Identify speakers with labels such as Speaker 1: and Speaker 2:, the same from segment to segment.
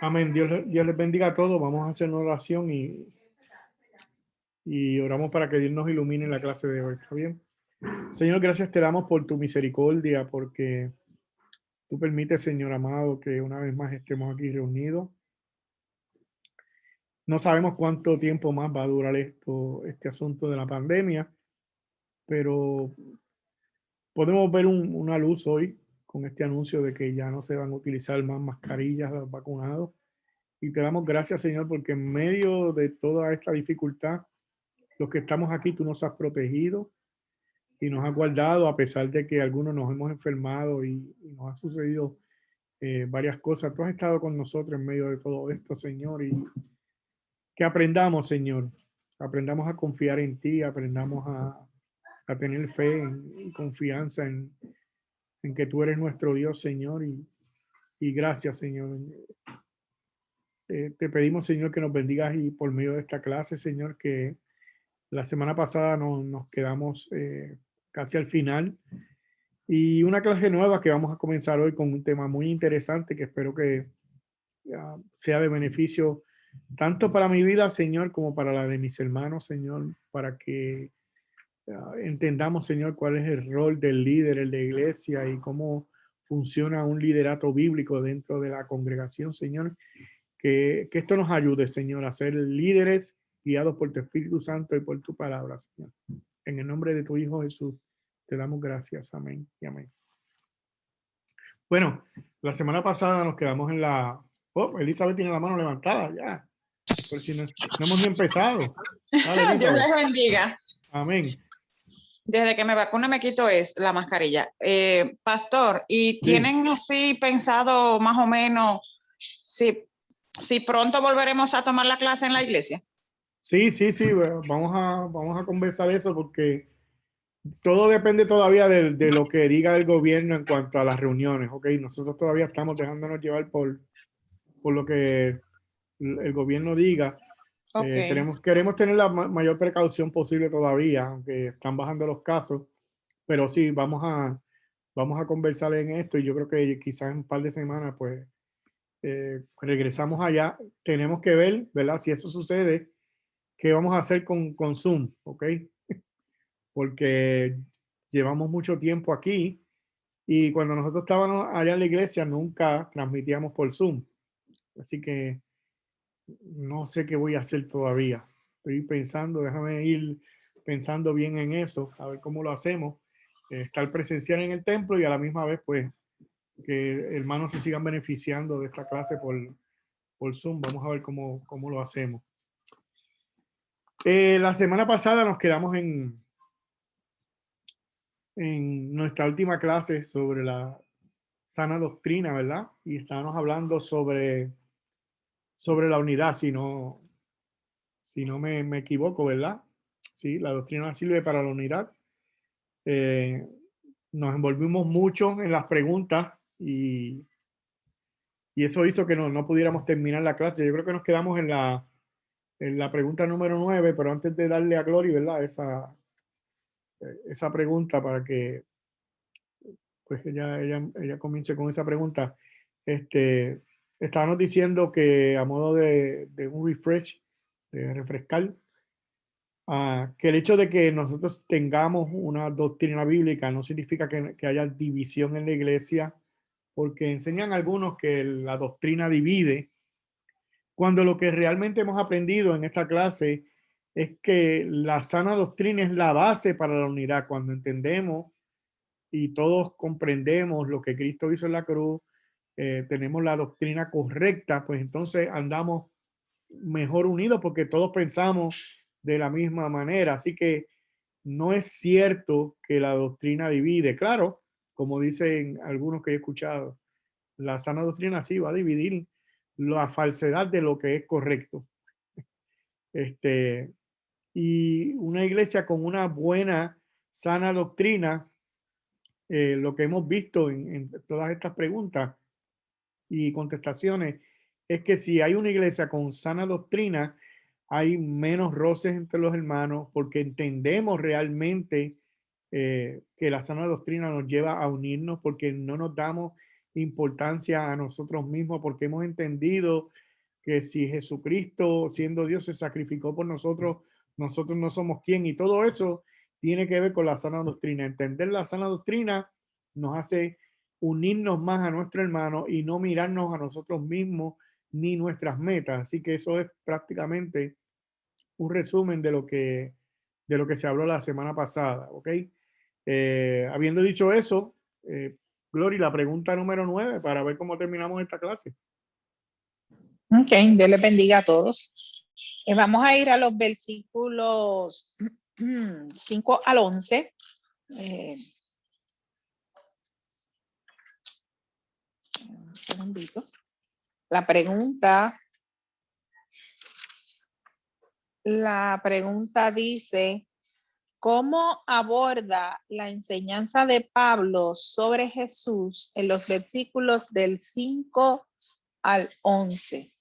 Speaker 1: Amén. Dios les bendiga a todos. Vamos a hacer una oración y oramos para que Dios nos ilumine en la clase de hoy. ¿Está bien? Señor, gracias te damos por tu misericordia, porque tú permites, Señor amado, que una vez más estemos aquí reunidos. No sabemos cuánto tiempo más va a durar este asunto de la pandemia, pero podemos ver una luz hoy con este anuncio de que ya no se van a utilizar más mascarillas a los vacunados. Y te damos gracias, Señor, porque en medio de toda esta dificultad, los que estamos aquí, tú nos has protegido y nos has guardado, a pesar de que algunos nos hemos enfermado y nos han sucedido varias cosas. Tú has estado con nosotros en medio de todo esto, Señor, y que aprendamos, Señor. Aprendamos a confiar en ti, aprendamos a tener fe y confianza en que tú eres nuestro Dios, Señor, y gracias, Señor. Te pedimos, Señor, que nos bendigas y por medio de esta clase, Señor, que la semana pasada nos quedamos casi al final y una clase nueva que vamos a comenzar hoy con un tema muy interesante que espero que sea de beneficio tanto para mi vida, Señor, como para la de mis hermanos, Señor, para que entendamos, Señor, cuál es el rol del líder en la iglesia y cómo funciona un liderato bíblico dentro de la congregación, Señor. Que esto nos ayude, Señor, a ser líderes guiados por tu Espíritu Santo y por tu palabra, Señor. En el nombre de tu Hijo Jesús, te damos gracias. Amén y amén. Bueno, la semana pasada nos quedamos en la... Oh, Elizabeth tiene la mano levantada ya. Pero si no hemos ni empezado. Dale,
Speaker 2: Dios
Speaker 1: Elizabeth.
Speaker 2: les bendiga.
Speaker 1: Amén.
Speaker 2: Desde que me vacuno me quito la mascarilla. Pastor, ¿y tienen así pensado más o menos si pronto volveremos a tomar la clase en la iglesia?
Speaker 1: Sí. Vamos a conversar eso porque todo depende todavía de lo que diga el gobierno en cuanto a las reuniones, ¿ok? Nosotros todavía estamos dejándonos llevar por lo que el gobierno diga.
Speaker 2: Okay.
Speaker 1: Queremos tener la mayor precaución posible todavía, aunque están bajando los casos, pero sí, vamos a conversar en esto y yo creo que quizás en un par de semanas, pues, regresamos allá. Tenemos que ver, ¿verdad? Si eso sucede, ¿qué vamos a hacer con Zoom? ¿Ok? Porque llevamos mucho tiempo aquí y cuando nosotros estábamos allá en la iglesia nunca transmitíamos por Zoom. Así que no sé qué voy a hacer todavía. Estoy pensando, déjame ir pensando bien en eso, a ver cómo lo hacemos. Estar presencial en el templo y a la misma vez, pues, que hermanos se sigan beneficiando de esta clase por Zoom. Vamos a ver cómo lo hacemos. La semana pasada nos quedamos en nuestra última clase sobre la sana doctrina, ¿verdad? Y estábamos hablando sobre la unidad, si no me equivoco, ¿verdad? Sí, la doctrina sirve para la unidad. Nos envolvimos mucho en las preguntas y eso hizo que no pudiéramos terminar la clase. Yo creo que nos quedamos en la pregunta número 9, pero antes de darle a Glory, ¿verdad? Esa pregunta para que pues ella comience con esa pregunta. Estábamos diciendo que a modo de un refresh, de refrescar, que el hecho de que nosotros tengamos una doctrina bíblica no significa que haya división en la iglesia, porque enseñan algunos que la doctrina divide, cuando lo que realmente hemos aprendido en esta clase es que la sana doctrina es la base para la unidad. Cuando entendemos y todos comprendemos lo que Cristo hizo en la cruz, tenemos la doctrina correcta, pues entonces andamos mejor unidos porque todos pensamos de la misma manera. Así que no es cierto que la doctrina divide. Claro, como dicen algunos que he escuchado, la sana doctrina sí va a dividir la falsedad de lo que es correcto. Y una iglesia con una buena, sana doctrina, lo que hemos visto en todas estas preguntas y contestaciones, es que si hay una iglesia con sana doctrina, hay menos roces entre los hermanos porque entendemos realmente que la sana doctrina nos lleva a unirnos porque no nos damos importancia a nosotros mismos, porque hemos entendido que si Jesucristo, siendo Dios, se sacrificó por nosotros, nosotros no somos quién. Y todo eso tiene que ver con la sana doctrina. Entender la sana doctrina nos hace unirnos más a nuestro hermano y no mirarnos a nosotros mismos ni nuestras metas. Así que eso es prácticamente un resumen de lo que se habló la semana pasada, ¿ok? Habiendo dicho eso, Glory, la pregunta número 9 para ver cómo terminamos esta clase.
Speaker 3: Ok, Dios les bendiga a todos. Vamos a ir a los versículos 5 al 11. Un segundito. La pregunta dice, ¿cómo aborda la enseñanza de Pablo sobre Jesús en los versículos del 5 al 11?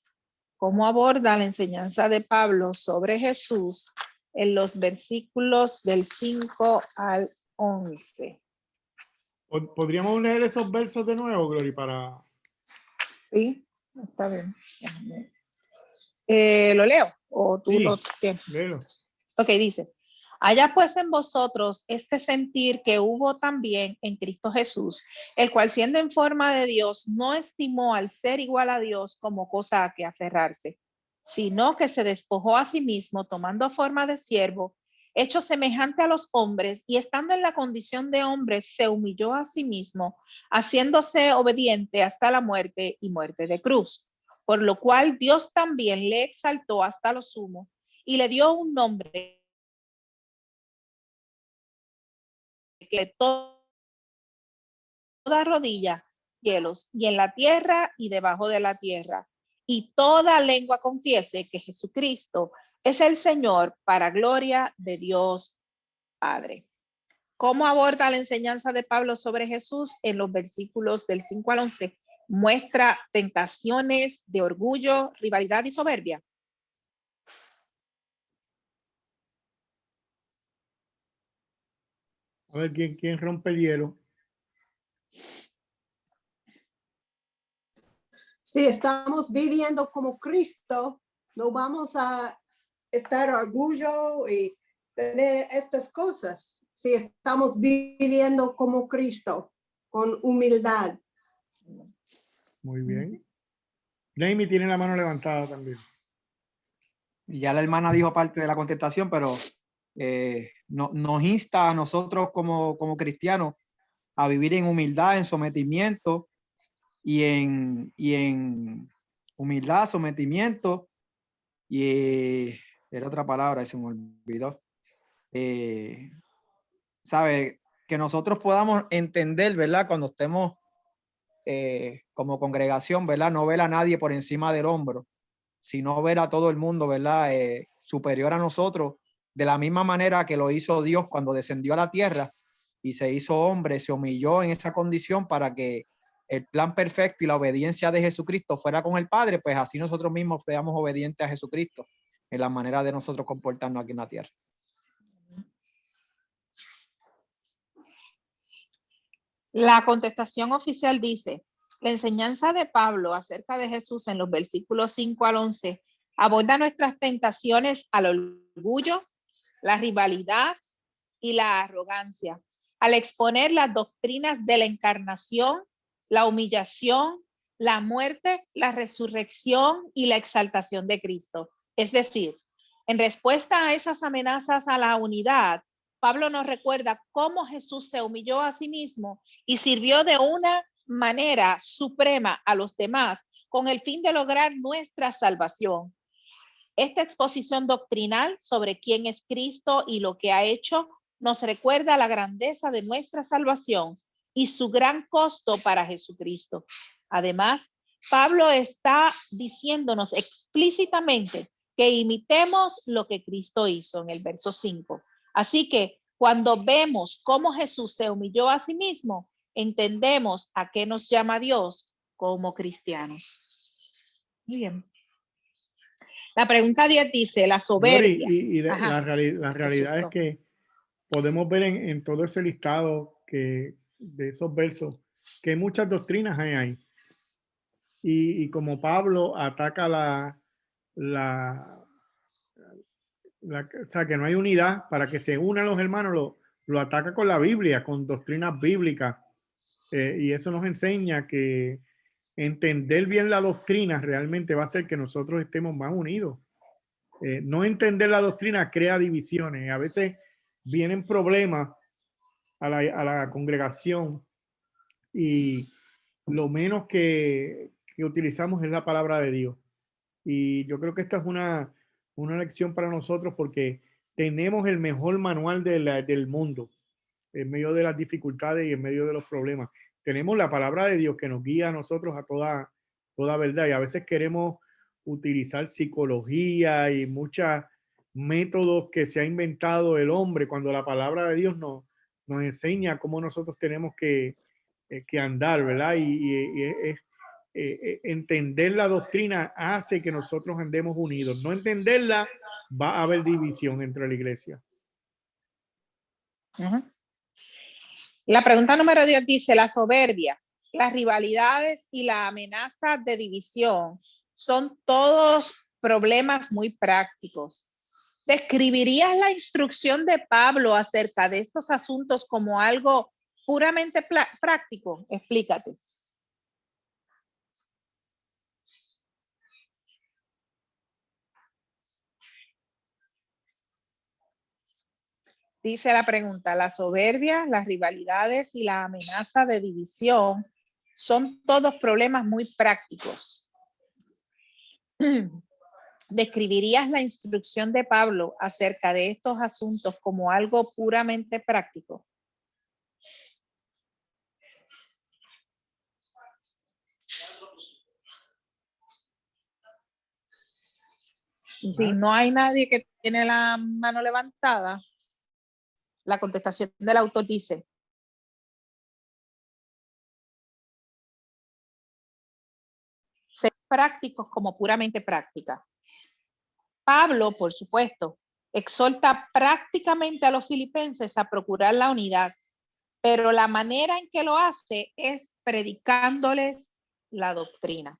Speaker 3: ¿Cómo aborda la enseñanza de Pablo sobre Jesús en los versículos del 5 al 11?
Speaker 1: ¿Podríamos leer esos versos de nuevo, Glory, para...?
Speaker 3: Sí, está bien. ¿Lo leo? ¿O tú
Speaker 1: Sí,
Speaker 3: lo tienes?
Speaker 1: léelo.
Speaker 3: Ok, dice, haya pues en vosotros este sentir que hubo también en Cristo Jesús, el cual siendo en forma de Dios, no estimó al ser igual a Dios como cosa a que aferrarse, sino que se despojó a sí mismo, tomando forma de siervo, hecho semejante a los hombres, y estando en la condición de hombre, se humilló a sí mismo, haciéndose obediente hasta la muerte y muerte de cruz. Por lo cual Dios también le exaltó hasta lo sumo y le dio un nombre que toda rodilla, cielos y en la tierra y debajo de la tierra, y toda lengua confiese que Jesucristo es el Señor, para gloria de Dios Padre. ¿Cómo aborda la enseñanza de Pablo sobre Jesús en los versículos del 5 al 11? Muestra tentaciones de orgullo, rivalidad y soberbia.
Speaker 1: A ver quién rompe el hielo.
Speaker 4: Si estamos viviendo como Cristo, no vamos a estar orgullosos y tener estas cosas. Si estamos viviendo como Cristo, con humildad.
Speaker 1: Muy bien. Jamie tiene la mano levantada también.
Speaker 5: Ya la hermana dijo parte de la contestación, pero nos insta a nosotros como cristianos a vivir en humildad, en sometimiento y en humildad, sometimiento y era otra palabra, se me olvidó. ¿Sabe? Que nosotros podamos entender, ¿verdad? Cuando estemos como congregación, ¿verdad? No ver a nadie por encima del hombro, sino ver a todo el mundo, ¿verdad? Superior a nosotros, de la misma manera que lo hizo Dios cuando descendió a la tierra y se hizo hombre, se humilló en esa condición para que el plan perfecto y la obediencia de Jesucristo fuera con el Padre, pues así nosotros mismos seamos obedientes a Jesucristo en la manera de nosotros comportarnos aquí en la tierra.
Speaker 3: La contestación oficial dice, la enseñanza de Pablo acerca de Jesús en los versículos 5 al 11 aborda nuestras tentaciones al orgullo, la rivalidad y la arrogancia, al exponer las doctrinas de la encarnación, la humillación, la muerte, la resurrección y la exaltación de Cristo. Es decir, en respuesta a esas amenazas a la unidad, Pablo nos recuerda cómo Jesús se humilló a sí mismo y sirvió de una manera suprema a los demás con el fin de lograr nuestra salvación. Esta exposición doctrinal sobre quién es Cristo y lo que ha hecho nos recuerda la grandeza de nuestra salvación y su gran costo para Jesucristo. Además, Pablo está diciéndonos explícitamente que imitemos lo que Cristo hizo en el verso 5. Así que cuando vemos cómo Jesús se humilló a sí mismo, entendemos a qué nos llama Dios como cristianos. Muy bien. La pregunta 10 dice, la soberbia.
Speaker 1: Y la realidad es que podemos ver en todo ese listado de esos versos que muchas doctrinas hay ahí. Y como Pablo ataca o sea, que no hay unidad para que se unan los hermanos, lo ataca con la Biblia, con doctrinas bíblicas. Y eso nos enseña que entender bien la doctrina realmente va a hacer que nosotros estemos más unidos. No entender la doctrina crea divisiones. A veces vienen problemas a la congregación y lo menos que utilizamos es la palabra de Dios. Y yo creo que esta es una lección para nosotros porque tenemos el mejor manual del mundo en medio de las dificultades y en medio de los problemas. Tenemos la palabra de Dios que nos guía a nosotros a toda verdad. Y a veces queremos utilizar psicología y muchos métodos que se ha inventado el hombre cuando la palabra de Dios nos enseña cómo nosotros tenemos que andar, ¿verdad? Entender la doctrina hace que nosotros andemos unidos. No entenderla, va a haber división entre la iglesia.
Speaker 3: La pregunta número 10 dice, la soberbia, las rivalidades y la amenaza de división son todos problemas muy prácticos. ¿Describirías la instrucción de Pablo acerca de estos asuntos como algo puramente práctico? Explícate. Dice la pregunta, la soberbia, las rivalidades y la amenaza de división son todos problemas muy prácticos. ¿Describirías la instrucción de Pablo acerca de estos asuntos como algo puramente práctico? Si no hay nadie que tiene la mano levantada, la contestación del autor dice, ser prácticos como puramente práctica. Pablo, por supuesto, exhorta prácticamente a los filipenses a procurar la unidad, pero la manera en que lo hace es predicándoles la doctrina.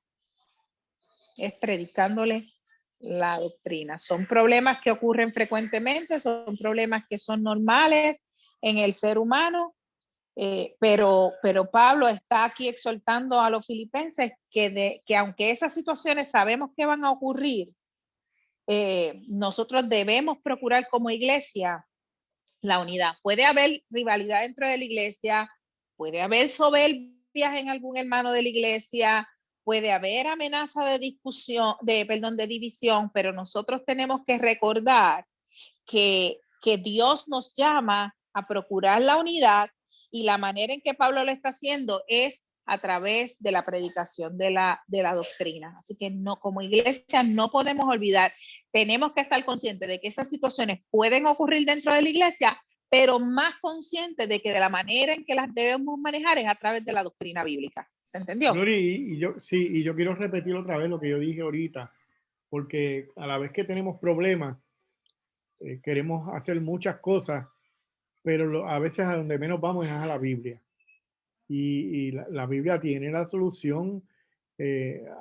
Speaker 3: Es predicándoles la doctrina. Son problemas que ocurren frecuentemente, son problemas que son normales en el ser humano, pero Pablo está aquí exhortando a los filipenses que aunque esas situaciones sabemos que van a ocurrir, nosotros debemos procurar como iglesia la unidad. Puede haber rivalidad dentro de la iglesia, puede haber soberbias en algún hermano de la iglesia, puede haber amenaza de de división, pero nosotros tenemos que recordar que Dios nos llama a procurar la unidad y la manera en que Pablo lo está haciendo es a través de la predicación de la doctrina. Así que no, como iglesia no podemos olvidar, tenemos que estar conscientes de que esas situaciones pueden ocurrir dentro de la iglesia, pero más conscientes de que de la manera en que las debemos manejar es a través de la doctrina bíblica. ¿Se entendió?
Speaker 1: Glory, y yo quiero repetir otra vez lo que yo dije ahorita, porque a la vez que tenemos problemas, queremos hacer muchas cosas, pero a veces a donde menos vamos es a la Biblia. Y la Biblia tiene la solución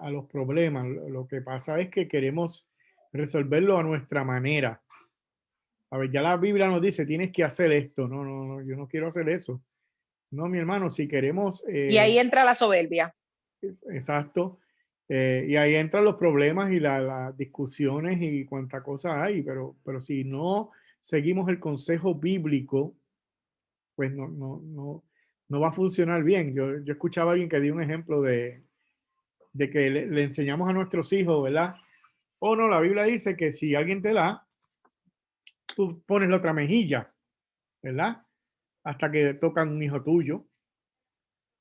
Speaker 1: a los problemas. Lo que pasa es que queremos resolverlo a nuestra manera. A ver, ya la Biblia nos dice, tienes que hacer esto. No, yo no quiero hacer eso. No, mi hermano, si queremos...
Speaker 3: y ahí entra la soberbia.
Speaker 1: Exacto. Y ahí entran los problemas y las discusiones y cuánta cosa hay, pero si no seguimos el consejo bíblico, pues no va a funcionar bien. Yo escuchaba a alguien que dio un ejemplo de que le enseñamos a nuestros hijos, ¿verdad? O no, la Biblia dice que si alguien te da, tú pones la otra mejilla, ¿verdad? Hasta que tocan un hijo tuyo.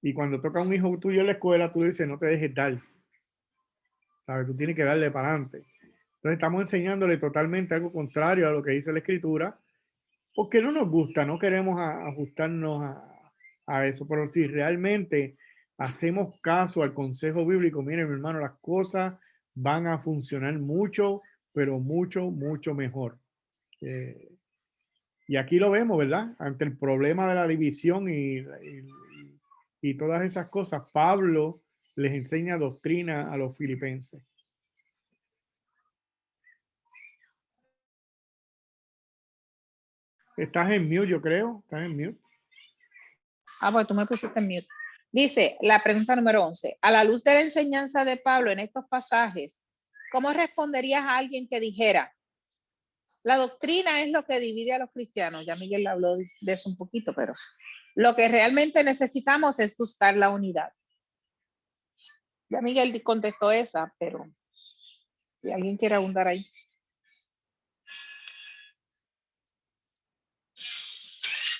Speaker 1: Y cuando toca un hijo tuyo en la escuela, tú dices, no te dejes dar. ¿Sabes? Tú tienes que darle para adelante. Entonces estamos enseñándole totalmente algo contrario a lo que dice la Escritura, porque no nos gusta, no queremos ajustarnos a eso. Pero si realmente hacemos caso al consejo bíblico, miren, mi hermano, las cosas van a funcionar mucho, pero mucho mejor. Y aquí lo vemos, ¿verdad? Ante el problema de la división y y todas esas cosas, Pablo les enseña doctrina a los filipenses. Estás en mute, yo creo. Estás en mute.
Speaker 3: Ah, pues tú me pusiste en mute. Dice la pregunta número 11. A la luz de la enseñanza de Pablo en estos pasajes, ¿cómo responderías a alguien que dijera, la doctrina es lo que divide a los cristianos? Ya Miguel habló de eso un poquito, pero lo que realmente necesitamos es buscar la unidad. Ya Miguel contestó esa, pero si alguien quiere abundar ahí.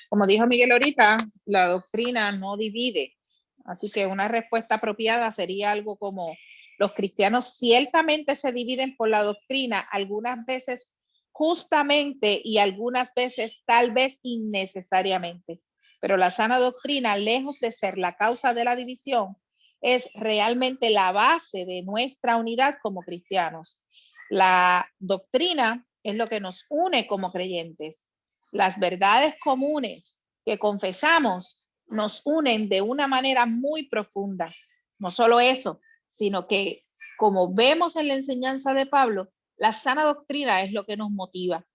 Speaker 3: Como dijo Miguel ahorita, la doctrina no divide. Así que una respuesta apropiada sería algo como, los cristianos ciertamente se dividen por la doctrina, algunas veces justamente y algunas veces tal vez innecesariamente. Pero la sana doctrina, lejos de ser la causa de la división, es realmente la base de nuestra unidad como cristianos. La doctrina es lo que nos une como creyentes. Las verdades comunes que confesamos nos unen de una manera muy profunda. No solo eso, sino que, como vemos en la enseñanza de Pablo, la sana doctrina es lo que nos motiva,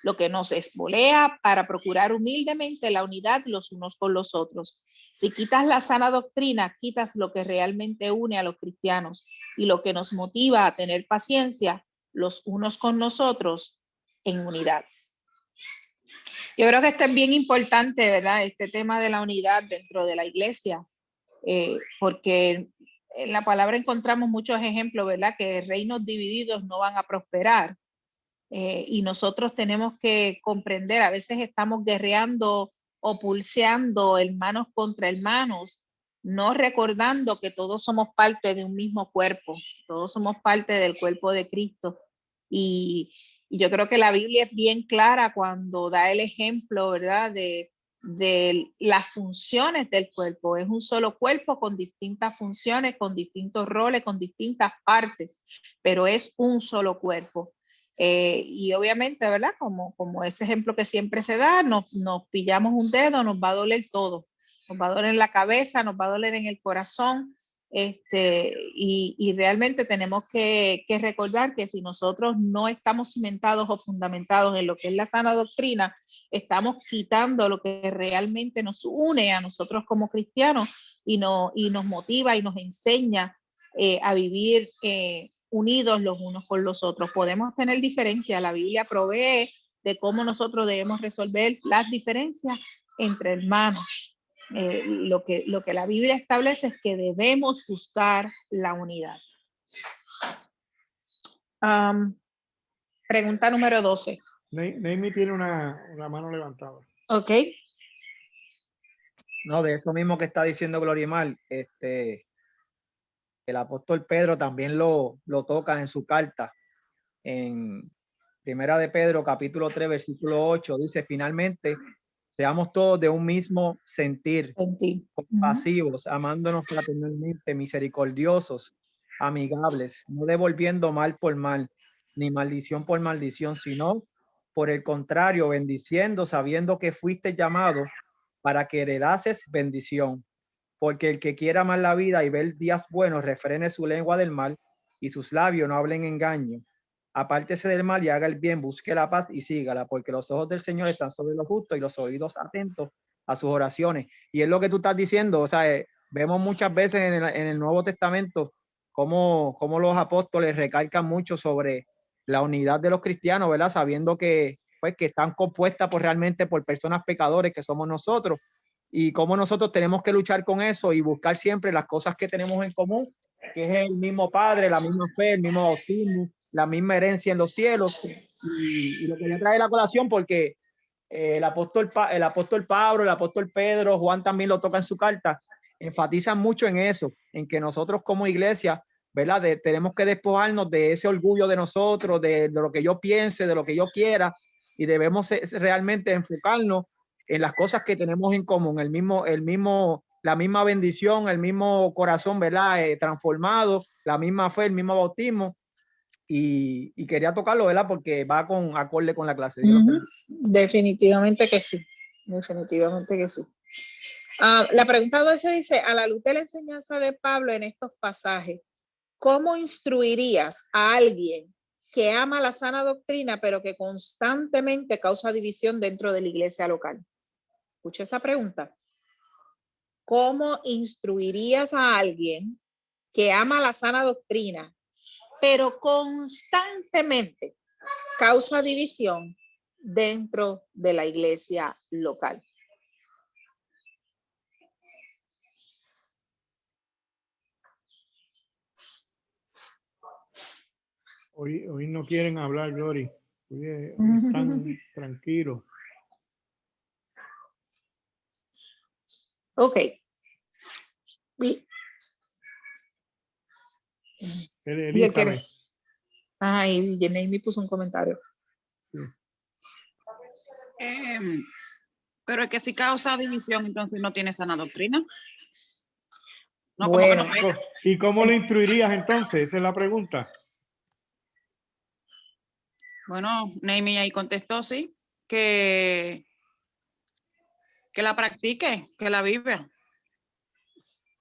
Speaker 3: lo que nos esbolea para procurar humildemente la unidad los unos con los otros. Si quitas la sana doctrina, quitas lo que realmente une a los cristianos y lo que nos motiva a tener paciencia los unos con nosotros en unidad. Yo creo que esto es bien importante, ¿verdad? Este tema de la unidad dentro de la iglesia, porque en la palabra encontramos muchos ejemplos, ¿verdad? Que reinos divididos no van a prosperar. Y nosotros tenemos que comprender, a veces estamos guerreando o pulseando hermanos contra hermanos, no recordando que todos somos parte de un mismo cuerpo, todos somos parte del cuerpo de Cristo. Y yo creo que la Biblia es bien clara cuando da el ejemplo, ¿verdad? De las funciones del cuerpo. Es un solo cuerpo con distintas funciones, con distintos roles, con distintas partes, pero es un solo cuerpo. Y obviamente, ¿verdad? Como ese ejemplo que siempre se da, nos pillamos un dedo, nos va a doler todo. Nos va a doler en la cabeza, nos va a doler en el corazón. Y realmente tenemos que recordar que si nosotros no estamos cimentados o fundamentados en lo que es la sana doctrina, estamos quitando lo que realmente nos une a nosotros como cristianos y nos motiva y nos enseña a vivir unidos los unos con los otros. Podemos tener diferencias, la Biblia provee de cómo nosotros debemos resolver las diferencias entre hermanos. Lo que la Biblia establece es que debemos buscar la unidad. Pregunta número 12.
Speaker 1: Naomi tiene una mano levantada.
Speaker 3: Ok.
Speaker 5: No, de eso mismo que está diciendo Glorimar, el apóstol Pedro también lo toca en su carta. En Primera de Pedro, capítulo 3, versículo 8, dice, finalmente, seamos todos de un mismo sentir, compasivos, amándonos fraternalmente, misericordiosos, amigables, no devolviendo mal por mal, ni maldición por maldición, sino por el contrario, bendiciendo, sabiendo que fuiste llamado para que heredases bendición. Porque el que quiera amar la vida y ver días buenos, refrene su lengua del mal y sus labios no hablen engaño. Apártese del mal y haga el bien, busque la paz y sígala, porque los ojos del Señor están sobre los justos y los oídos atentos a sus oraciones. Y es lo que tú estás diciendo, o sea, vemos muchas veces en el Nuevo Testamento cómo los apóstoles recalcan mucho sobre la unidad de los cristianos, ¿verdad? Sabiendo que, pues, que están compuestas realmente por personas pecadores que somos nosotros, y cómo nosotros tenemos que luchar con eso y buscar siempre las cosas que tenemos en común, que es el mismo Padre, la misma fe, el mismo bautismo, la misma herencia en los cielos. Y lo quería traer a la colación porque el apóstol Pablo, el apóstol Pedro, Juan también lo toca en su carta, enfatizan mucho en eso, en que nosotros como iglesia, ¿verdad? Tenemos que despojarnos de ese orgullo de nosotros, de lo que yo piense, de lo que yo quiera, y debemos realmente enfocarnos en las cosas que tenemos en común, la misma bendición, el mismo corazón, ¿verdad? Transformado, la misma fe, el mismo bautismo. Y quería tocarlo, ¿verdad? Porque va acorde con la clase.
Speaker 3: Definitivamente que sí. Definitivamente que sí. La pregunta 12 dice, a la luz de la enseñanza de Pablo en estos pasajes, ¿cómo instruirías a alguien que ama la sana doctrina, pero que constantemente causa división dentro de la iglesia local? Escucha esa pregunta. ¿Cómo instruirías a alguien que ama la sana doctrina, pero constantemente causa división dentro de la iglesia local?
Speaker 1: Hoy no quieren hablar, Glory. Hoy están tranquilos.
Speaker 3: Ok.
Speaker 1: Elizabeth.
Speaker 3: Ay, Jenny me puso un comentario.
Speaker 1: Sí.
Speaker 2: Pero es que si causa división, entonces no tiene sana doctrina. No,
Speaker 3: Bueno,
Speaker 2: como que no.
Speaker 1: ¿Y cómo lo instruirías entonces? Esa es la pregunta.
Speaker 2: Bueno, Neimi ahí contestó, sí, que la practique, que la vive.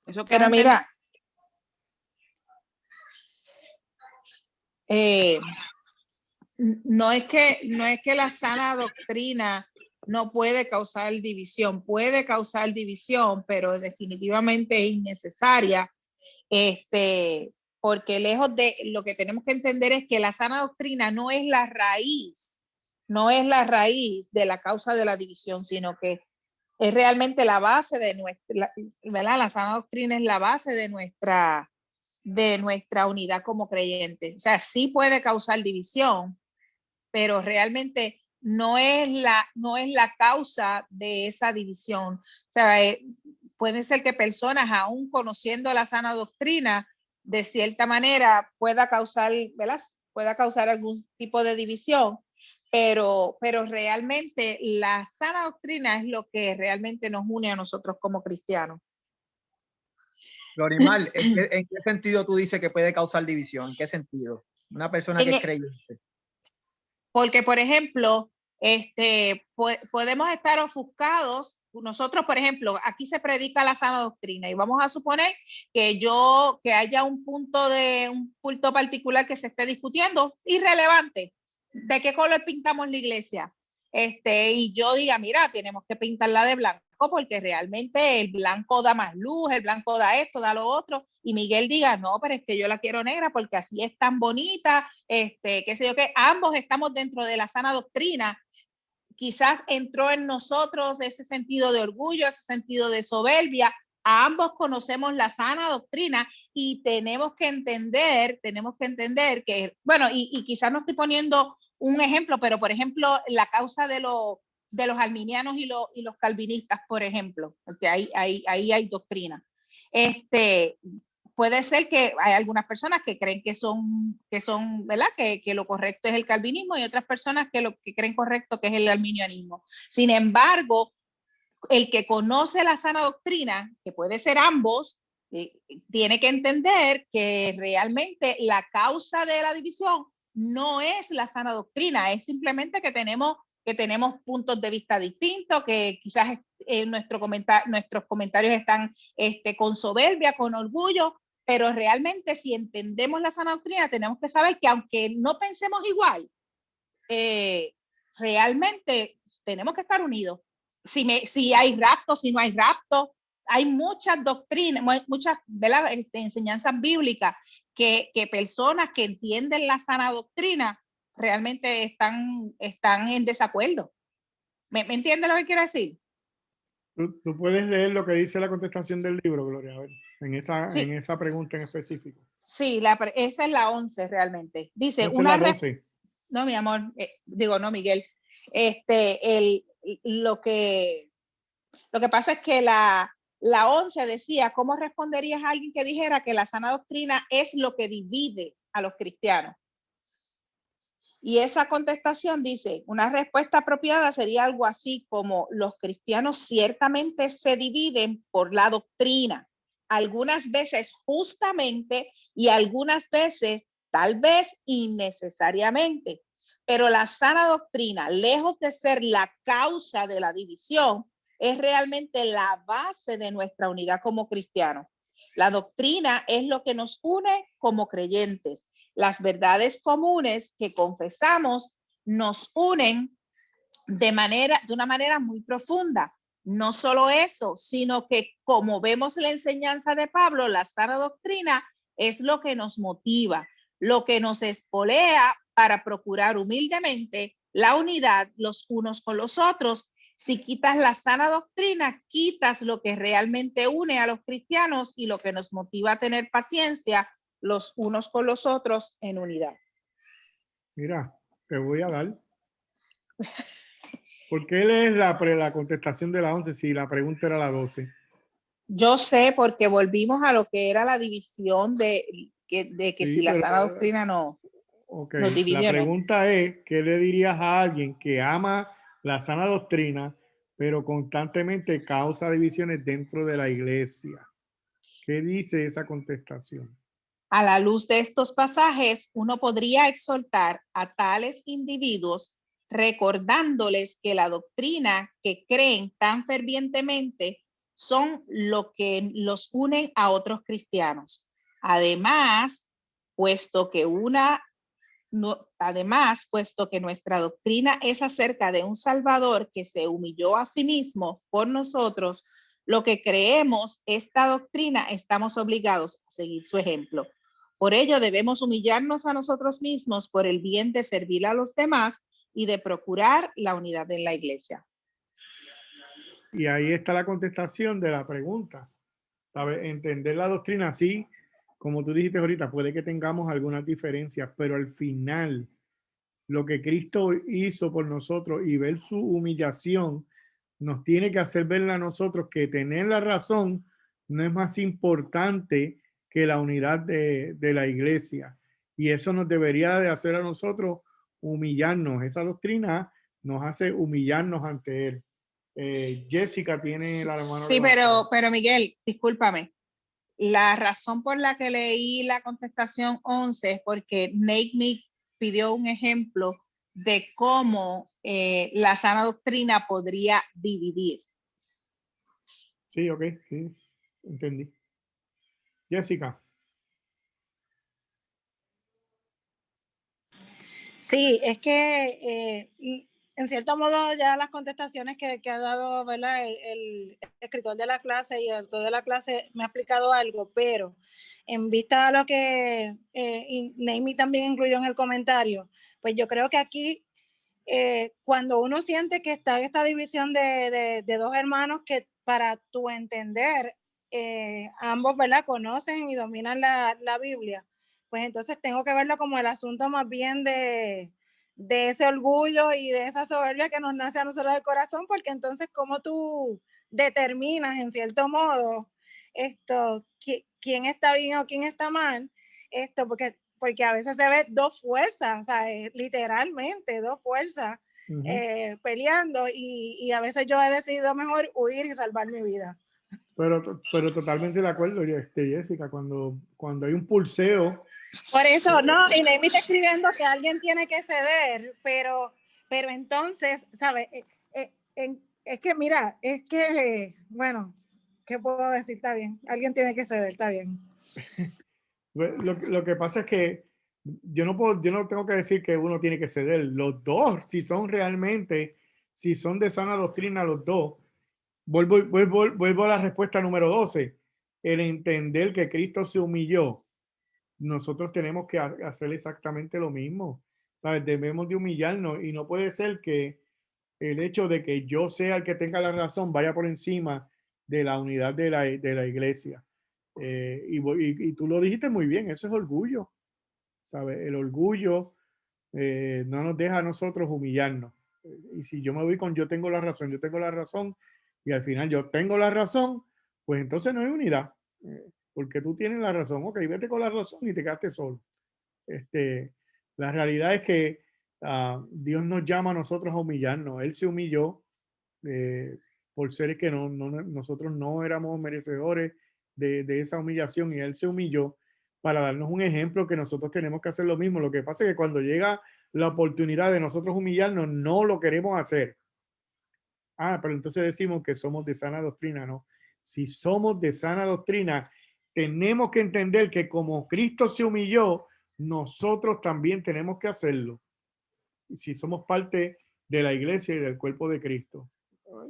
Speaker 2: Eso que
Speaker 3: pero mira, no es que la sana doctrina no puede causar división, puede causar división, pero definitivamente es innecesaria, porque lejos de lo que tenemos que entender es que la sana doctrina no es la raíz de la causa de la división, sino que es realmente la base de nuestra, ¿verdad? La sana doctrina es la base de nuestra unidad como creyentes. O sea, sí puede causar división, pero realmente no es la causa de esa división. O sea, puede ser que personas, aún conociendo la sana doctrina, de cierta manera pueda causar, ¿verdad? Pueda causar algún tipo de división, pero realmente la sana doctrina es lo que realmente nos une a nosotros como cristianos.
Speaker 5: Glorimar, ¿en qué sentido tú dices que puede causar división? ¿En qué sentido? Una persona que es creyente.
Speaker 3: Porque, por ejemplo, podemos estar ofuscados. Nosotros, por ejemplo, aquí se predica la sana doctrina y vamos a suponer que haya un punto particular que se esté discutiendo, irrelevante. ¿De qué color pintamos la iglesia? Y yo diga, mira, tenemos que pintarla de blanco porque realmente el blanco da más luz, el blanco da esto, da lo otro, y Miguel diga, no, pero es que yo la quiero negra porque así es tan bonita, qué sé yo qué, ambos estamos dentro de la sana doctrina. Quizás entró en nosotros ese sentido de orgullo, ese sentido de soberbia. A ambos conocemos la sana doctrina y tenemos que entender que, bueno, y quizás no estoy poniendo un ejemplo, pero por ejemplo, la causa de los arminianos y los calvinistas, por ejemplo, porque ahí hay doctrina. Puede ser que hay algunas personas que creen que son ¿verdad? Que lo correcto es el calvinismo y otras personas que lo que creen correcto que es el arminianismo. Sin embargo, el que conoce la sana doctrina, que puede ser ambos, tiene que entender que realmente la causa de la división no es la sana doctrina, es simplemente que tenemos puntos de vista distintos, que quizás nuestros comentarios están con soberbia, con orgullo, pero realmente si entendemos la sana doctrina tenemos que saber que aunque no pensemos igual, realmente tenemos que estar unidos. Si hay rapto, si no hay rapto, hay muchas doctrinas, muchas enseñanzas bíblicas que personas que entienden la sana doctrina realmente están en desacuerdo. ¿Me entiendes lo que quiero decir?
Speaker 1: Tú puedes leer lo que dice la contestación del libro, Gloria, a ver,
Speaker 3: Sí.
Speaker 1: en esa pregunta en específico.
Speaker 3: Sí, esa es la 11 realmente. Dice,
Speaker 1: Esa es la 12.
Speaker 3: No, mi amor, no, Miguel. Lo que pasa es que la 11 decía, ¿cómo responderías a alguien que dijera que la sana doctrina es lo que divide a los cristianos? Y esa contestación dice, una respuesta apropiada sería algo así como los cristianos ciertamente se dividen por la doctrina, algunas veces justamente y algunas veces tal vez innecesariamente. Pero la sana doctrina, lejos de ser la causa de la división, es realmente la base de nuestra unidad como cristianos. La doctrina es lo que nos une como creyentes. Las verdades comunes que confesamos nos unen de una manera muy profunda. No solo eso, sino que como vemos la enseñanza de Pablo, la sana doctrina es lo que nos motiva, lo que nos espolea para procurar humildemente la unidad los unos con los otros. Si quitas la sana doctrina, quitas lo que realmente une a los cristianos y lo que nos motiva a tener paciencia los unos con los otros en unidad.
Speaker 1: Mira, te voy a dar. ¿Por qué lees la contestación de la 11 si la pregunta era la 12?
Speaker 3: Yo sé, porque volvimos a lo que era la división de que
Speaker 1: Sí,
Speaker 3: si la
Speaker 1: pero,
Speaker 3: sana doctrina no
Speaker 1: ok,
Speaker 3: nos
Speaker 1: la
Speaker 3: dividió, ¿no?
Speaker 1: pregunta es, ¿qué le dirías a alguien que ama la sana doctrina, pero constantemente causa divisiones dentro de la iglesia? ¿Qué dice esa contestación?
Speaker 3: A la luz de estos pasajes, uno podría exhortar a tales individuos recordándoles que la doctrina que creen tan fervientemente son lo que los unen a otros cristianos. Además, puesto que nuestra doctrina es acerca de un Salvador que se humilló a sí mismo por nosotros, lo que creemos esta doctrina, estamos obligados a seguir su ejemplo. Por ello debemos humillarnos a nosotros mismos por el bien de servir a los demás y de procurar la unidad en la iglesia.
Speaker 1: Y ahí está la contestación de la pregunta. ¿Sabes? Entender la doctrina, sí, como tú dijiste ahorita, puede que tengamos algunas diferencias, pero al final, lo que Cristo hizo por nosotros y ver su humillación, nos tiene que hacer ver a nosotros que tener la razón no es más importante que la unidad de la iglesia. Y eso nos debería de hacer a nosotros humillarnos. Esa doctrina nos hace humillarnos ante Él. Jessica tiene la mano
Speaker 3: Sí,
Speaker 1: levantada.
Speaker 3: pero Miguel, discúlpame. La razón por la que leí la contestación 11 es porque Nate me pidió un ejemplo de cómo la sana doctrina podría dividir.
Speaker 1: Sí, ok, sí, entendí. Jessica.
Speaker 6: Sí, es que en cierto modo ya las contestaciones que ha dado, ¿verdad? El escritor de la clase y el autor de la clase me ha explicado algo, pero en vista a lo que Naomi también incluyó en el comentario, pues yo creo que aquí cuando uno siente que está esta división de dos hermanos que para tu entender ambos, ¿verdad? Conocen y dominan la Biblia, pues entonces tengo que verlo como el asunto más bien de ese orgullo y de esa soberbia que nos nace a nosotros del corazón, porque entonces cómo tú determinas en cierto modo quién está bien o quién está mal, porque a veces se ve dos fuerzas, o sea, literalmente dos fuerzas peleando y a veces yo he decidido mejor huir y salvar mi vida.
Speaker 1: Pero totalmente de acuerdo, Jessica, cuando hay un pulseo.
Speaker 6: Por eso, no, y Naomi está escribiendo que alguien tiene que ceder, pero entonces, ¿sabes? Es que, mira, bueno, ¿qué puedo decir? Está bien, alguien tiene que ceder, está bien.
Speaker 1: Lo que pasa es que yo no tengo que decir que uno tiene que ceder. Los dos, si son de sana doctrina, los dos. Vuelvo a la respuesta número 12. El entender que Cristo se humilló. Nosotros tenemos que hacer exactamente lo mismo. ¿Sabes? Debemos de humillarnos y no puede ser que el hecho de que yo sea el que tenga la razón vaya por encima de la unidad de la iglesia. Y tú lo dijiste muy bien, eso es orgullo. ¿Sabes? El orgullo no nos deja a nosotros humillarnos. Y si yo me voy con yo tengo la razón, y al final yo tengo la razón, pues entonces no hay unidad. Porque tú tienes la razón, ok, vete con la razón y te quedaste solo. La realidad es que Dios nos llama a nosotros a humillarnos. Él se humilló por seres que nosotros no éramos merecedores de esa humillación y Él se humilló para darnos un ejemplo que nosotros tenemos que hacer lo mismo. Lo que pasa es que cuando llega la oportunidad de nosotros humillarnos, no lo queremos hacer. pero entonces decimos que somos de sana doctrina, ¿no? Si somos de sana doctrina, tenemos que entender que como Cristo se humilló, nosotros también tenemos que hacerlo. Y si somos parte de la iglesia y del cuerpo de Cristo.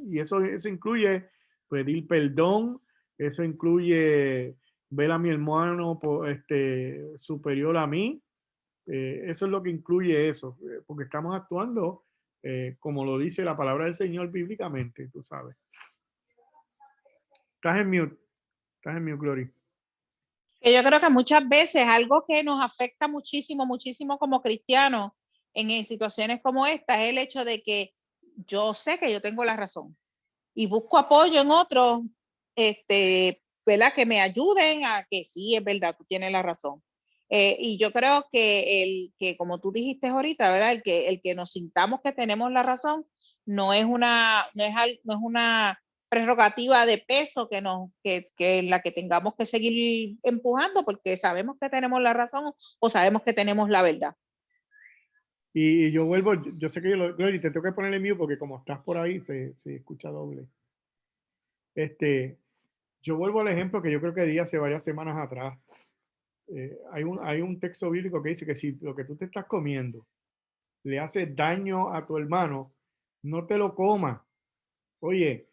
Speaker 1: Y eso incluye pedir perdón, eso incluye ver a mi hermano superior a mí. Eso es lo que incluye eso, porque estamos actuando como lo dice la palabra del Señor bíblicamente, tú sabes. Estás en mute, Glory.
Speaker 3: Que yo creo que muchas veces algo que nos afecta muchísimo, muchísimo como cristianos en situaciones como esta es el hecho de que yo sé que yo tengo la razón y busco apoyo en otros, ¿verdad? Que me ayuden a que sí, es verdad, tú tienes la razón. Y yo creo que como tú dijiste ahorita, ¿verdad? El que nos sintamos que tenemos la razón no es una prerrogativa de peso que la que tengamos que seguir empujando porque sabemos que tenemos la razón o sabemos que tenemos la verdad.
Speaker 1: Y yo vuelvo, yo sé que Glory, te tengo que ponerle mute porque como estás por ahí se escucha doble. Yo vuelvo al ejemplo que yo creo que di hace varias semanas atrás. Hay un texto bíblico que dice que si lo que tú te estás comiendo le hace daño a tu hermano, no te lo comas. Oye,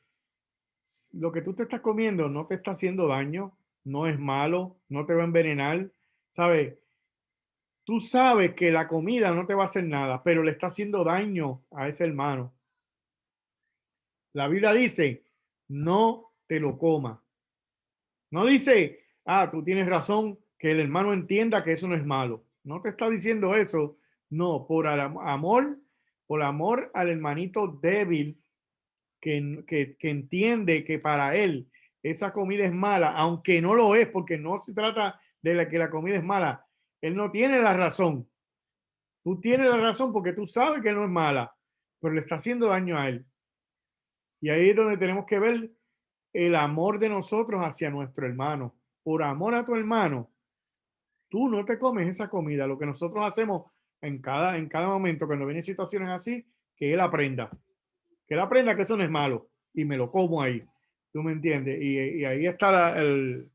Speaker 1: lo que tú te estás comiendo no te está haciendo daño, no es malo, no te va a envenenar, ¿sabes? Tú sabes que la comida no te va a hacer nada, pero le está haciendo daño a ese hermano. La Biblia dice, no te lo comas. No dice, tú tienes razón, que el hermano entienda que eso no es malo. No te está diciendo eso. No, por amor al hermanito débil que entiende que para él esa comida es mala, aunque no lo es, porque no se trata de que la comida es mala. Él no tiene la razón. Tú tienes la razón porque tú sabes que no es mala, pero le está haciendo daño a él. Y ahí es donde tenemos que ver el amor de nosotros hacia nuestro hermano. Por amor a tu hermano, tú no te comes esa comida. Lo que nosotros hacemos en cada momento, cuando vienen situaciones así, que él aprenda. Que él aprenda que eso no es malo. Y me lo como ahí. ¿Tú me entiendes? Y ahí está el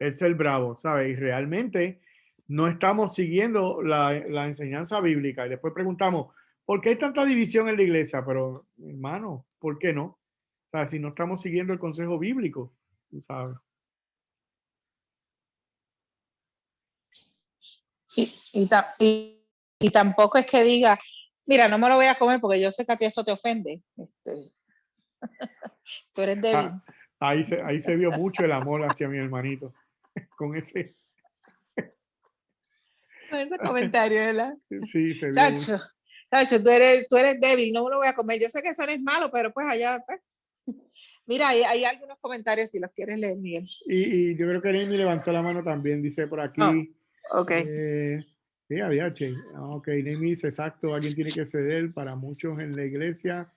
Speaker 1: ser bravo, ¿sabes? Y realmente no estamos siguiendo la enseñanza bíblica. Y después preguntamos, ¿por qué hay tanta división en la iglesia? Pero, hermano, ¿por qué no? O sea, si no estamos siguiendo el consejo bíblico, tú sabes.
Speaker 3: Y tampoco es que diga, mira, no me lo voy a comer porque yo sé que a ti eso te ofende. Tú eres débil.
Speaker 1: Ahí se vio mucho el amor hacia mi hermanito. Con ese
Speaker 3: comentario, ¿verdad?
Speaker 1: Sí, se vio mucho.
Speaker 3: Chacho, tú eres débil, no me lo voy a comer. Yo sé que eso no es malo, pero pues allá. Pues. Mira, hay algunos comentarios si los quieres leer, Miguel.
Speaker 1: Y yo creo que Amy levantó la mano también, dice por aquí.
Speaker 3: Ok.
Speaker 1: Sí, ok, Amy dice, exacto, alguien tiene que ceder. Para muchos en la iglesia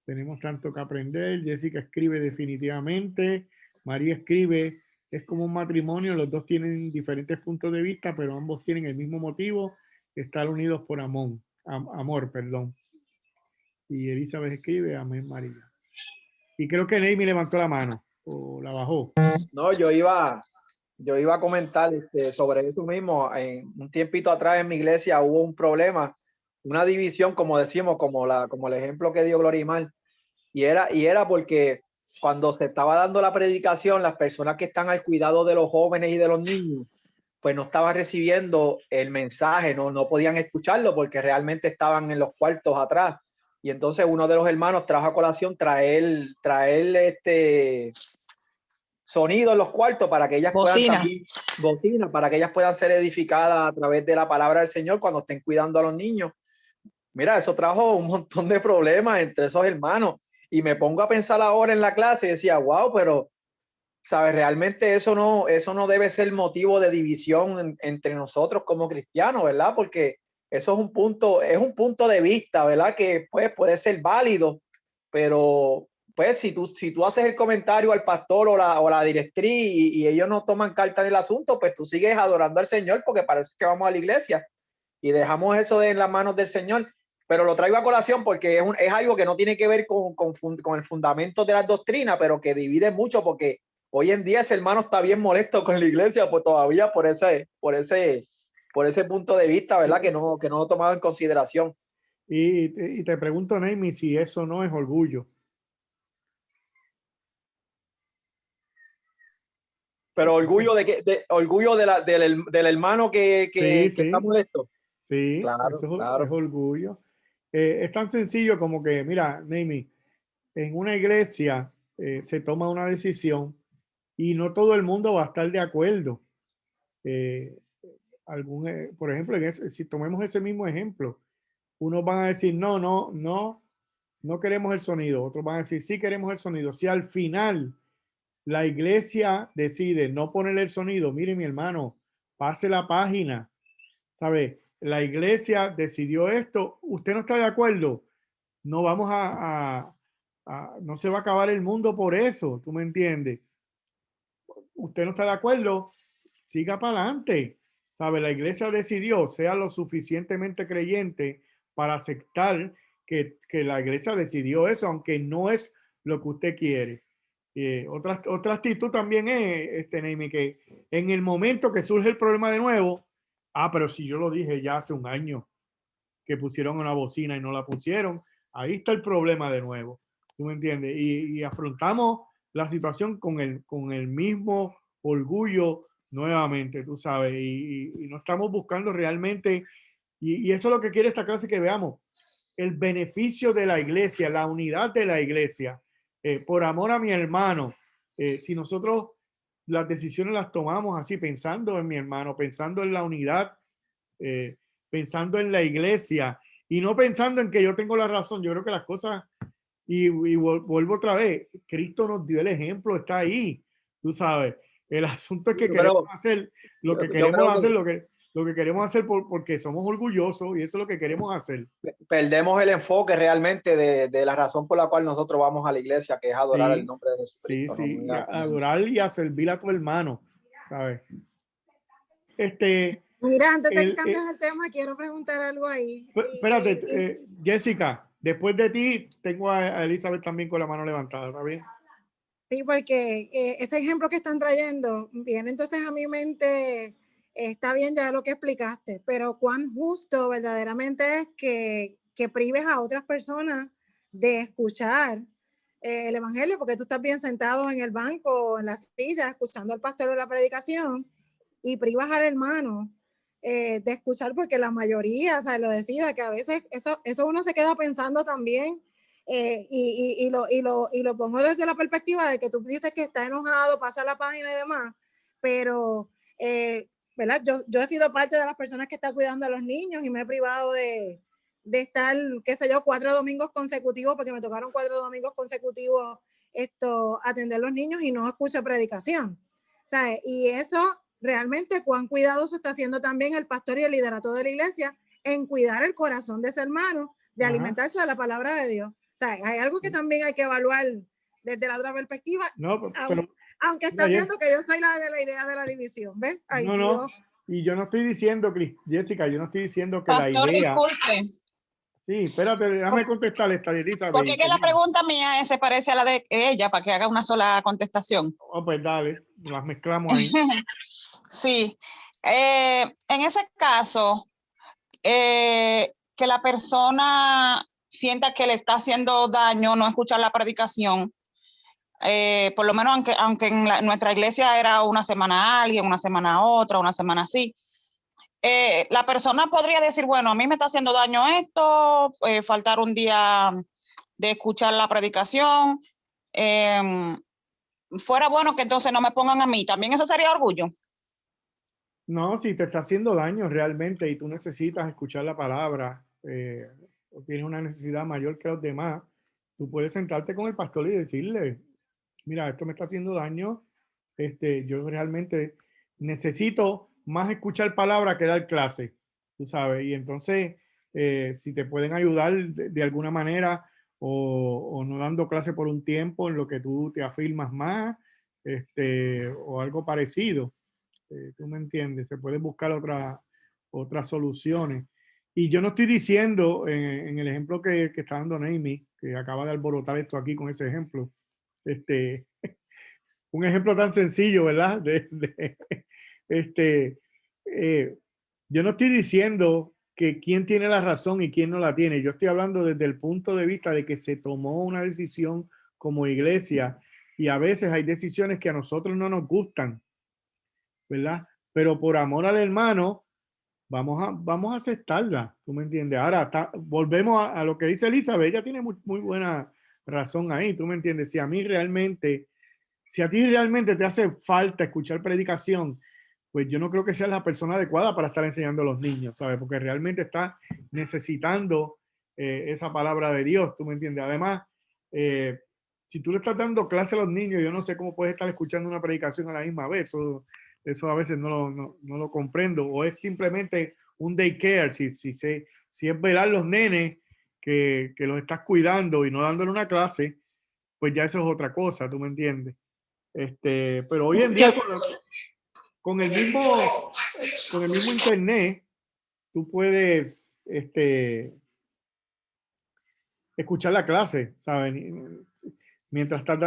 Speaker 1: tenemos tanto que aprender. Jessica escribe definitivamente. María escribe, es como un matrimonio, los dos tienen diferentes puntos de vista, pero ambos tienen el mismo motivo, estar unidos por amor. Y Elizabeth escribe, amén, María. Y creo que Amy levantó la mano o la bajó.
Speaker 5: No, yo iba a comentar sobre eso mismo. En un tiempito atrás en mi iglesia hubo un problema, una división, como decimos, como el ejemplo que dio Glorimar. Y era porque cuando se estaba dando la predicación, las personas que están al cuidado de los jóvenes y de los niños, pues no estaban recibiendo el mensaje, no podían escucharlo porque realmente estaban en los cuartos atrás. Y entonces uno de los hermanos trajo a colación traer sonido en los cuartos para que ellas puedan también, bocina, para que ellas puedan ser edificadas a través de la palabra del Señor cuando estén cuidando a los niños. Mira, eso trajo un montón de problemas entre esos hermanos. Y me pongo a pensar ahora en la clase y decía, wow, pero, ¿sabes? Realmente eso no debe ser motivo de división entre nosotros como cristianos, ¿verdad? Porque eso es un punto de vista, ¿verdad? Que pues, puede ser válido, pero pues si tú haces el comentario al pastor o la directriz y ellos no toman carta en el asunto, pues tú sigues adorando al Señor porque parece que vamos a la iglesia y dejamos eso en las manos del Señor. pero lo traigo a colación porque es algo que no tiene que ver con el fundamento de las doctrinas, pero que divide mucho porque hoy en día ese hermano está bien molesto con la iglesia, pues todavía por ese punto de vista, ¿verdad? Que no lo he tomado en consideración.
Speaker 1: Y te pregunto, Neymi, si eso no es orgullo.
Speaker 5: Pero orgullo orgullo del hermano que está molesto.
Speaker 1: Sí,
Speaker 5: Claro,
Speaker 1: eso
Speaker 5: claro.
Speaker 1: es orgullo. Es tan sencillo como que, mira, Neymi, en una iglesia se toma una decisión y no todo el mundo va a estar de acuerdo. Por ejemplo, si tomemos ese mismo ejemplo, unos van a decir, no queremos el sonido. Otros van a decir, sí queremos el sonido. Si al final la iglesia decide no poner el sonido, mire mi hermano, pase la página, ¿sabe? La iglesia decidió esto, usted no está de acuerdo, no vamos no se va a acabar el mundo por eso, ¿tú me entiendes? Usted no está de acuerdo, siga para adelante, ¿sabe? La iglesia decidió, sea lo suficientemente creyente para aceptar que la iglesia decidió eso, aunque no es lo que usted quiere. Otra actitud también es, Neymi, que en el momento que surge el problema de nuevo, pero si yo lo dije ya hace un año que pusieron una bocina y no la pusieron, ahí está el problema de nuevo. ¿Tú me entiendes? Y afrontamos la situación con el mismo orgullo nuevamente, tú sabes, y no estamos buscando realmente, y eso es lo que quiere esta clase, que veamos el beneficio de la iglesia, la unidad de la iglesia, por amor a mi hermano. Si nosotros las decisiones las tomamos así, pensando en mi hermano, pensando en la unidad, pensando en la iglesia y no pensando en que yo tengo la razón, yo creo que las cosas, y vuelvo otra vez, Cristo nos dio el ejemplo, está ahí, tú sabes. El asunto es que queremos hacer lo que queremos hacer, lo que queremos hacer porque somos orgullosos y eso es lo que queremos hacer.
Speaker 5: Perdemos el enfoque realmente de la razón por la cual nosotros vamos a la iglesia, que es adorar el nombre de Jesucristo.
Speaker 1: Sí,
Speaker 5: ¿no?
Speaker 1: adorar y a servir a tu hermano, ¿sabes?
Speaker 6: Mira, antes de que cambies el tema, quiero preguntar algo ahí.
Speaker 1: Espérate, Jessica, después de ti tengo a Elizabeth también con la mano levantada, ¿está bien?
Speaker 6: Sí, porque ese ejemplo que están trayendo viene entonces a mi mente, está bien ya lo que explicaste, pero cuán justo verdaderamente es que prives a otras personas de escuchar el evangelio, porque tú estás bien sentado en el banco, en la silla, escuchando al pastor de la predicación y privas al hermano de escuchar, porque la mayoría, o sea, lo decida, que a veces eso uno se queda pensando también. Y lo pongo desde la perspectiva de que tú dices que está enojado, pasa la página y demás, pero ¿verdad? Yo he sido parte de las personas que están cuidando a los niños y me he privado de estar, qué sé yo, 4 domingos consecutivos, porque me tocaron 4 domingos consecutivos atender a los niños y no escucho predicación, ¿sabes? Y eso realmente cuán cuidadoso está haciendo también el pastor y el liderato de la iglesia en cuidar el corazón de ese hermano, de alimentarse de la palabra de Dios. O sea, hay algo que también hay que evaluar desde la otra perspectiva, aunque están viendo que yo soy la de la idea de la división, ¿ves? Ay, Dios.
Speaker 1: Y yo no estoy diciendo, Jessica, yo no estoy diciendo que
Speaker 2: Pastor,
Speaker 1: la idea...
Speaker 2: disculpe.
Speaker 1: Sí, espérate, déjame contestarle esta, Elizabeth.
Speaker 2: Porque que la pregunta mía se parece a la de ella, para que haga una sola contestación.
Speaker 1: Pues dale, las mezclamos ahí.
Speaker 2: Sí, en ese caso, que la persona sienta que le está haciendo daño no escuchar la predicación, por lo menos aunque en nuestra iglesia era una semana a alguien, una semana a otra, una semana así, la persona podría decir, bueno, a mí me está haciendo daño esto, faltar un día de escuchar la predicación, fuera bueno que entonces no me pongan a mí, también eso sería orgullo.
Speaker 1: No, si te está haciendo daño realmente y tú necesitas escuchar la palabra, o tienes una necesidad mayor que los demás, tú puedes sentarte con el pastor y decirle, mira, esto me está haciendo daño, yo realmente necesito más escuchar palabra que dar clase, tú sabes, y entonces si te pueden ayudar de alguna manera o no dando clase por un tiempo en lo que tú te afirmas más, o algo parecido. Tú me entiendes, se pueden buscar otras soluciones. Y yo no estoy diciendo, en el ejemplo que está dando Naomi, que acaba de alborotar esto aquí con ese ejemplo, un ejemplo tan sencillo, ¿verdad? Este, yo no estoy diciendo que quién tiene la razón y quién no la tiene. Yo estoy hablando desde el punto de vista de que se tomó una decisión como iglesia y a veces hay decisiones que a nosotros no nos gustan, ¿verdad? Pero por amor al hermano, vamos a aceptarla, ¿tú me entiendes? Ahora, volvemos a lo que dice Elizabeth, ella tiene muy buena razón ahí, ¿tú me entiendes? Si a ti realmente te hace falta escuchar predicación, pues yo no creo que seas la persona adecuada para estar enseñando a los niños, ¿sabes? Porque realmente está necesitando esa palabra de Dios, ¿tú me entiendes? Además, si tú le estás dando clase a los niños, yo no sé cómo puedes estar escuchando una predicación a la misma vez. Eso a veces no lo comprendo. O es simplemente un daycare, si es velar los nenes que los estás cuidando y no dándole una clase, pues ya eso es otra cosa, ¿tú me entiendes? Pero hoy en día con el mismo internet, tú puedes escuchar la clase, ¿saben? Mientras estás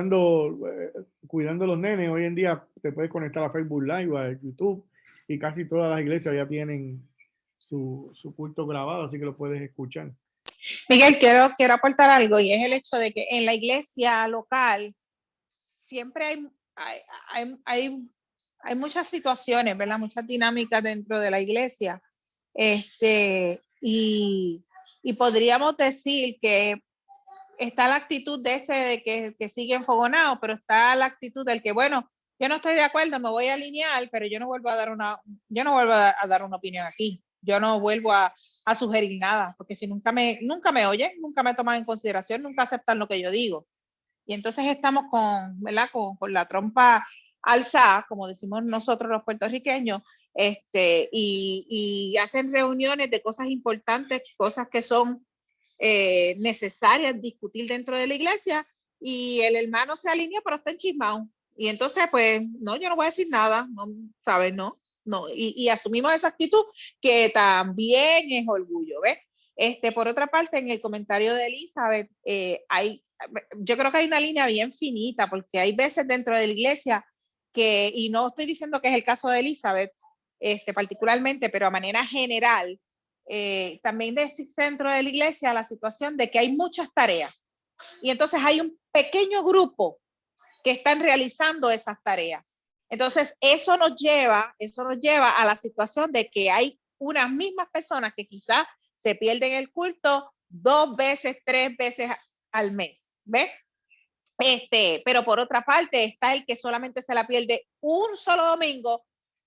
Speaker 1: cuidando a los nenes, hoy en día te puedes conectar a Facebook Live o a YouTube y casi todas las iglesias ya tienen su culto grabado, así que lo puedes escuchar.
Speaker 3: Miguel, quiero aportar algo y es el hecho de que en la iglesia local siempre hay muchas situaciones, ¿verdad? Muchas dinámicas dentro de la iglesia. Y podríamos decir que está la actitud de que sigue enfogonado, pero está la actitud del que, bueno, yo no estoy de acuerdo, me voy a alinear, pero yo no vuelvo a dar una opinión aquí. Yo no vuelvo a sugerir nada, porque si nunca me oyen, nunca me toman en consideración, nunca aceptan lo que yo digo. Y entonces estamos ¿verdad? Con la trompa alzada, como decimos nosotros los puertorriqueños, y hacen reuniones de cosas importantes, cosas que son necesarias discutir dentro de la iglesia, y el hermano se alinea, pero está enchismado. Y entonces, pues, no, yo no voy a decir nada, no, ¿sabes? No. Y asumimos esa actitud que también es orgullo, ¿ves? Por otra parte, en el comentario de Elizabeth, yo creo que hay una línea bien finita, porque hay veces dentro de la iglesia y no estoy diciendo que es el caso de Elizabeth, particularmente, pero a manera general, también dentro de la iglesia la situación de que hay muchas tareas y entonces hay un pequeño grupo que están realizando esas tareas. Entonces eso nos lleva a la situación de que hay unas mismas personas que quizás se pierden el culto 2 veces, 3 veces al mes, ¿ves? Pero por otra parte está el que solamente se la pierde un solo domingo,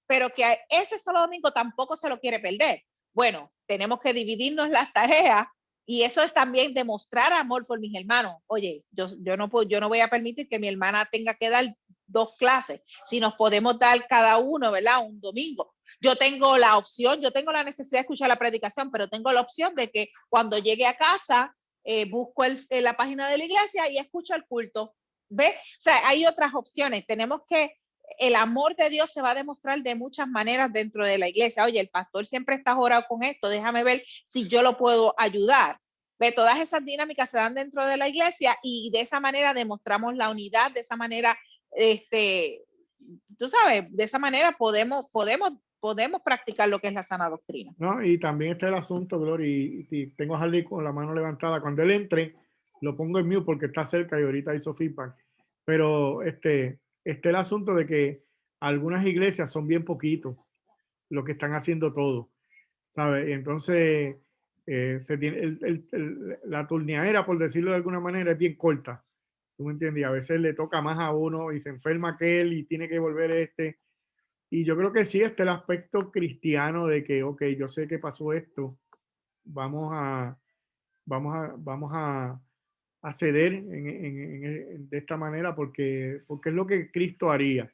Speaker 3: pero que ese solo domingo tampoco se lo quiere perder. Bueno, tenemos que dividirnos las tareas y eso es también demostrar amor por mis hermanos. Oye, yo no voy a permitir que mi hermana tenga que dar 2 clases, si nos podemos dar cada uno, ¿verdad? Un domingo. Yo tengo la opción, yo tengo la necesidad de escuchar la predicación, pero tengo la opción de que cuando llegue a casa, busco la página de la iglesia y escucho el culto. ¿Ves? O sea, hay otras opciones. Tenemos que el amor de Dios se va a demostrar de muchas maneras dentro de la iglesia. Oye, el pastor siempre está orando con esto, déjame ver si yo lo puedo ayudar. ¿Ve? Todas esas dinámicas se dan dentro de la iglesia y de esa manera demostramos la unidad, de esa manera, tú sabes, de esa manera podemos practicar lo que es la sana doctrina.
Speaker 1: No, y también está el asunto, Glory, y tengo a Harley con la mano levantada. Cuando él entre, lo pongo en mute porque está cerca y ahorita hizo feedback. Pero está el asunto de que algunas iglesias son bien poquitos los que están haciendo todo, ¿sabes? Y entonces la turneadera, por decirlo de alguna manera, es bien corta. ¿Tú me entiendes? Y a veces le toca más a uno y se enferma aquel y tiene que volver Y yo creo que sí está el aspecto cristiano de que, ok, yo sé que pasó esto, vamos a ceder de esta manera porque es lo que Cristo haría.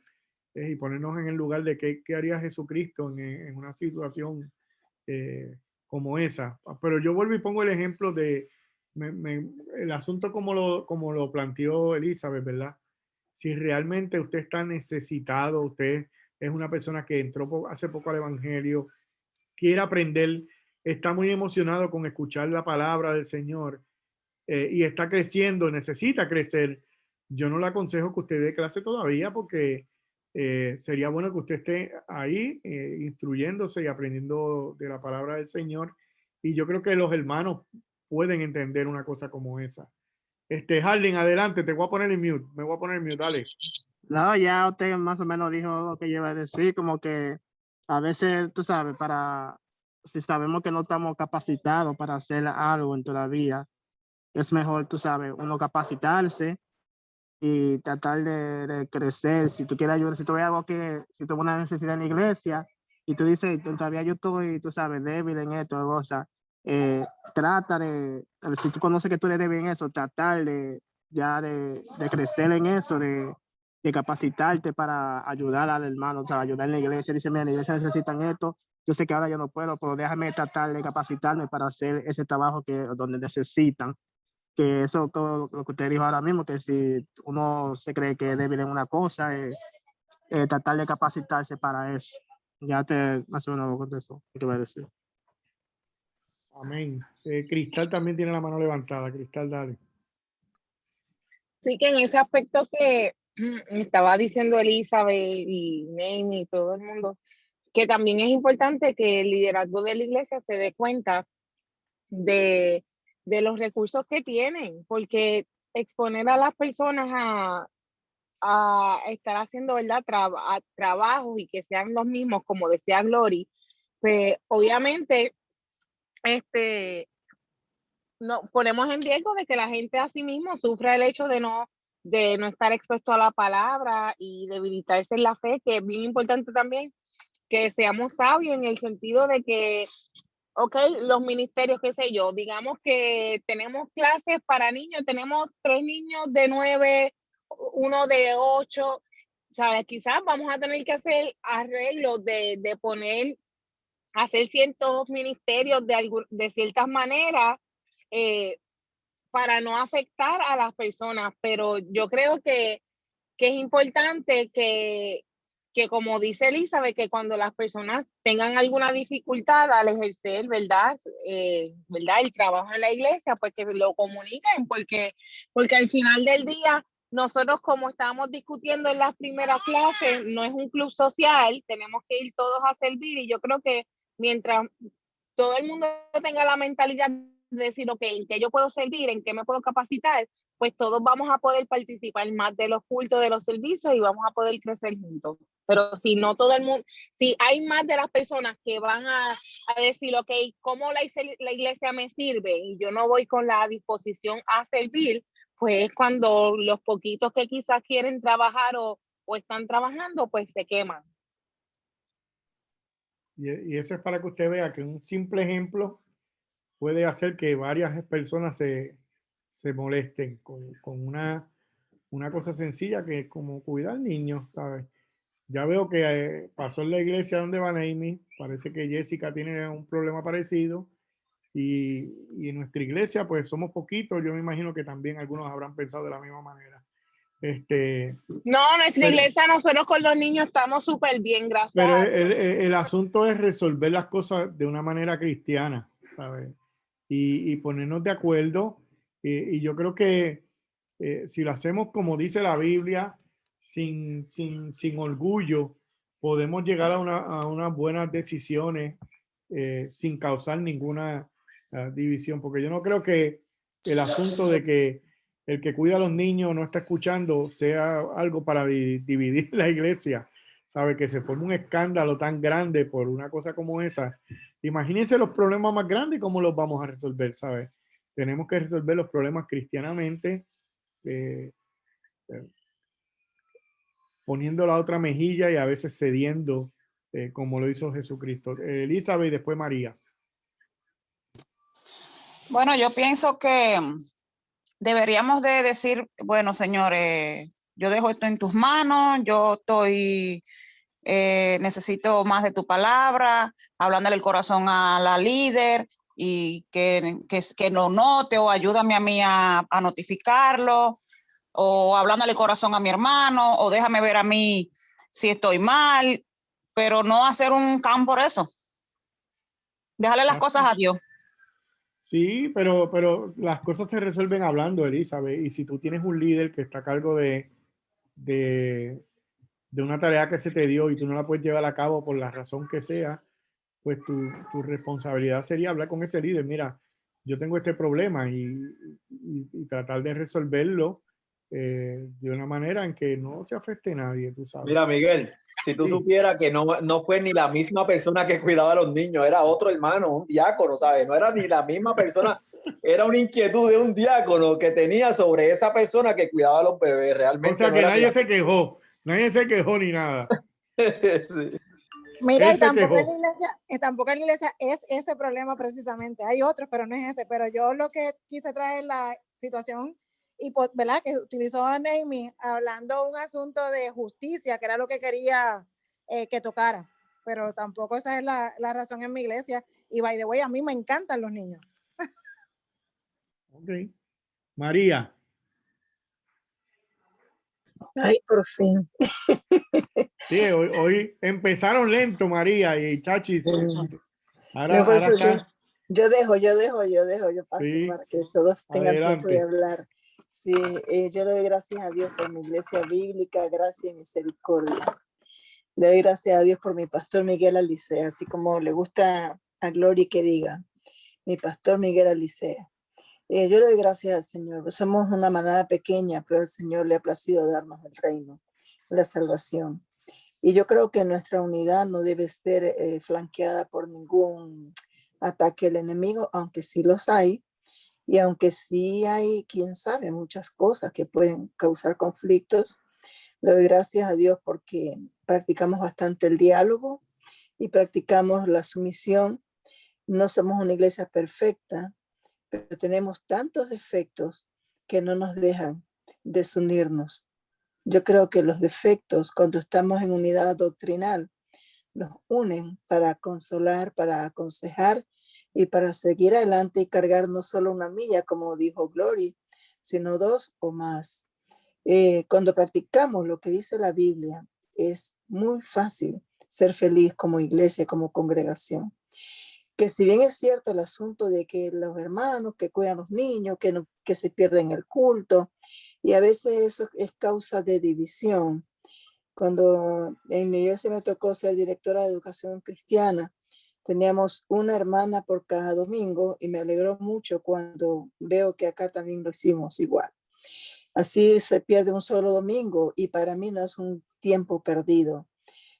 Speaker 1: Y ponernos en el lugar de qué haría Jesucristo en una situación como esa. Pero yo vuelvo y pongo el ejemplo de el asunto como lo planteó Elizabeth, ¿verdad? Si realmente usted está necesitado, usted es una persona que entró hace poco al Evangelio, quiere aprender, está muy emocionado con escuchar la palabra del Señor y está creciendo, necesita crecer, yo no le aconsejo que usted dé clase todavía porque sería bueno que usted esté ahí instruyéndose y aprendiendo de la palabra del Señor. Y yo creo que los hermanos pueden entender una cosa como esa. Harling, adelante, te voy a poner en mute. Me voy a poner en mute, dale.
Speaker 7: No, ya usted más o menos dijo lo que yo iba a decir, como que a veces, tú sabes, si sabemos que no estamos capacitados para hacer algo en todavía, es mejor, tú sabes, uno capacitarse y tratar de crecer. Si tú quieres ayudar, si tú ves algo si tú ves una necesidad en la iglesia y tú dices, todavía yo estoy, tú sabes, débil en esto, cosa, trata si tú conoces que tú eres débil en eso, tratar de crecer en eso, de capacitarte para ayudar al hermano, o sea, ayudar en la iglesia. Dice, mira, la iglesia necesitan esto, yo sé que ahora yo no puedo, pero déjame tratar de capacitarme para hacer ese trabajo donde necesitan. Que eso, todo lo que usted dijo ahora mismo, que si uno se cree que es débil en una cosa, tratar de capacitarse para eso. Ya más o menos lo contesto, ¿qué voy a decir?
Speaker 1: Amén. Cristal también tiene la mano levantada. Cristal, dale.
Speaker 8: Sí, que en ese aspecto que estaba diciendo Elizabeth y Name y todo el mundo, que también es importante que el liderazgo de la iglesia se dé cuenta de los recursos que tienen, porque exponer a las personas a estar haciendo, ¿verdad? Trabajos y que sean los mismos, como decía Glory, pues obviamente no ponemos en riesgo de que la gente a sí mismo sufra el hecho de no estar expuesto a la palabra y debilitarse en la fe, que es bien importante también que seamos sabios en el sentido de que, ok, los ministerios, qué sé yo, digamos que tenemos clases para niños, tenemos 3 niños de 9, 1 de 8, ¿sabes? Quizás vamos a tener que hacer arreglos de hacer ciertos ministerios de ciertas maneras, para no afectar a las personas, pero yo creo que es importante que como dice Elizabeth, que cuando las personas tengan alguna dificultad al ejercer, ¿verdad? ¿Verdad? El trabajo en la iglesia, pues que lo comuniquen, porque al final del día, nosotros, como estábamos discutiendo en las primeras clases, no es un club social, tenemos que ir todos a servir, y yo creo que mientras todo el mundo tenga la mentalidad de decir, ok, ¿en qué yo puedo servir? ¿En qué me puedo capacitar? Pues todos vamos a poder participar más de los cultos, de los servicios, y vamos a poder crecer juntos. Pero si no todo el mundo, si hay más de las personas que van a decir, ok, ¿cómo la iglesia me sirve? Y yo no voy con la disposición a servir, pues es cuando los poquitos que quizás quieren trabajar o están trabajando, pues se queman.
Speaker 1: Y eso es para que usted vea que un simple ejemplo puede hacer que varias personas se molesten con una cosa sencilla que es como cuidar niños, ¿sabes? Ya veo que pasó en la iglesia donde va Amy, parece que Jessica tiene un problema parecido y en nuestra iglesia pues somos poquitos, yo me imagino que también algunos habrán pensado de la misma manera.
Speaker 8: No, nuestra iglesia, nosotros con los niños estamos súper bien, gracias.
Speaker 1: Pero el asunto es resolver las cosas de una manera cristiana, ¿sabes? Y ponernos de acuerdo. Y yo creo que si lo hacemos como dice la Biblia, sin orgullo, podemos llegar a unas buenas decisiones sin causar ninguna división. Porque yo no creo que el asunto de que el que cuida a los niños no está escuchando sea algo para dividir la iglesia. ¿Sabe? Que se forma un escándalo tan grande por una cosa como esa. Imagínense los problemas más grandes, ¿cómo los vamos a resolver? ¿Sabe? Tenemos que resolver los problemas cristianamente, poniendo la otra mejilla y a veces cediendo, como lo hizo Jesucristo. Elizabeth y después María.
Speaker 2: Bueno, yo pienso que deberíamos de decir, bueno, señores, yo dejo esto en tus manos, yo necesito más de tu palabra, hablándole el corazón a la líder y que lo note, o ayúdame a mí a notificarlo, o hablándole el corazón a mi hermano, o déjame ver a mí si estoy mal, pero no hacer un can por eso. Déjale las cosas a Dios.
Speaker 1: Sí, pero las cosas se resuelven hablando, Elizabeth. Y si tú tienes un líder que está a cargo de una tarea que se te dio y tú no la puedes llevar a cabo por la razón que sea, pues tu responsabilidad sería hablar con ese líder. Mira, yo tengo este problema y tratar de resolverlo de una manera en que no se afecte a nadie, tú sabes.
Speaker 5: Mira, Miguel, si tú
Speaker 1: Sí.
Speaker 5: supieras que no fue ni la misma persona que cuidaba a los niños, era otro hermano, un diácono, ¿sabes? No era ni la misma persona, era una inquietud de un diácono que tenía sobre esa persona que cuidaba a los bebés. Realmente
Speaker 1: O sea
Speaker 5: no
Speaker 1: que
Speaker 5: era
Speaker 1: nadie se quejó ni nada.
Speaker 6: Mira,
Speaker 1: Él
Speaker 6: y
Speaker 1: se
Speaker 6: tampoco en
Speaker 1: quejó.
Speaker 6: la iglesia, es ese problema precisamente. Hay otros, pero no es ese. Pero yo lo que quise traer la situación, y ¿verdad? Que utilizó a Naomi hablando un asunto de justicia, que era lo que quería que tocara. Pero tampoco esa es la razón en mi iglesia. Y by the way, a mí me encantan los niños.
Speaker 1: Ok. María.
Speaker 9: Ay, por fin.
Speaker 1: Sí, hoy empezaron lento, María y Chachi.
Speaker 9: No, por
Speaker 1: Ahora
Speaker 9: eso
Speaker 1: está.
Speaker 9: yo paso
Speaker 1: Sí,
Speaker 9: para que todos tengan tiempo de
Speaker 1: adelante.
Speaker 9: hablar. Sí, yo le doy gracias a Dios por mi iglesia bíblica, gracia y misericordia. Le doy gracias a Dios por mi pastor Miguel Alicea, así como le gusta a Gloria que diga, mi pastor Miguel Alicea. Yo le doy gracias al Señor. Somos una manada pequeña, pero al Señor le ha placido darnos el reino, la salvación. Y yo creo que nuestra unidad no debe ser flanqueada por ningún ataque del enemigo, aunque sí los hay. Y aunque sí hay, quién sabe, muchas cosas que pueden causar conflictos, le doy gracias a Dios porque practicamos bastante el diálogo y practicamos la sumisión. No somos una iglesia perfecta, pero tenemos tantos defectos que no nos dejan desunirnos. Yo creo que los defectos, cuando estamos en unidad doctrinal, nos unen para consolar, para aconsejar y para seguir adelante y cargar no solo una milla, como dijo Glory, sino 2 o más. Cuando practicamos lo que dice la Biblia, es muy fácil ser feliz como iglesia, como congregación. Que si bien es cierto el asunto de que los hermanos que cuidan a los niños, que se pierden el culto, y a veces eso es causa de división. Cuando en New Jersey me tocó ser directora de educación cristiana, teníamos una hermana por cada domingo y me alegró mucho cuando veo que acá también lo hicimos igual. Así se pierde un solo domingo y para mí no es un tiempo perdido.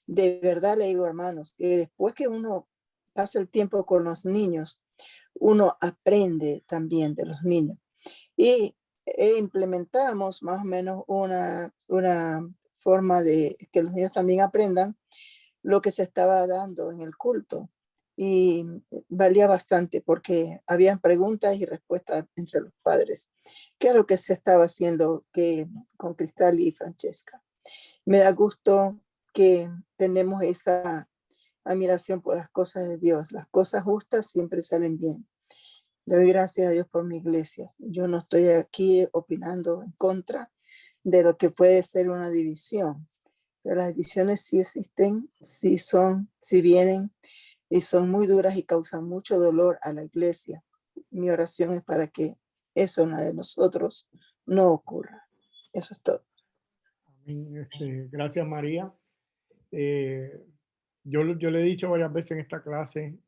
Speaker 9: De verdad le digo, hermanos, que después que uno pasa el tiempo con los niños, uno aprende también de los niños. Y implementamos más o menos una forma de que los niños también aprendan lo que se estaba dando en el culto. Y valía bastante porque habían preguntas y respuestas entre los padres. ¿Qué es lo que se estaba haciendo con Cristal y Francesca? Me da gusto que tenemos esa admiración por las cosas de Dios. Las cosas justas siempre salen bien. Le doy gracias a Dios por mi iglesia. Yo no estoy aquí opinando en contra de lo que puede ser una división. Pero las divisiones sí existen, sí vienen y son muy duras y causan mucho dolor a la iglesia. Mi oración es para que eso en la de nosotros no ocurra. Eso es todo.
Speaker 1: Gracias, María. Yo le he dicho varias veces en esta clase,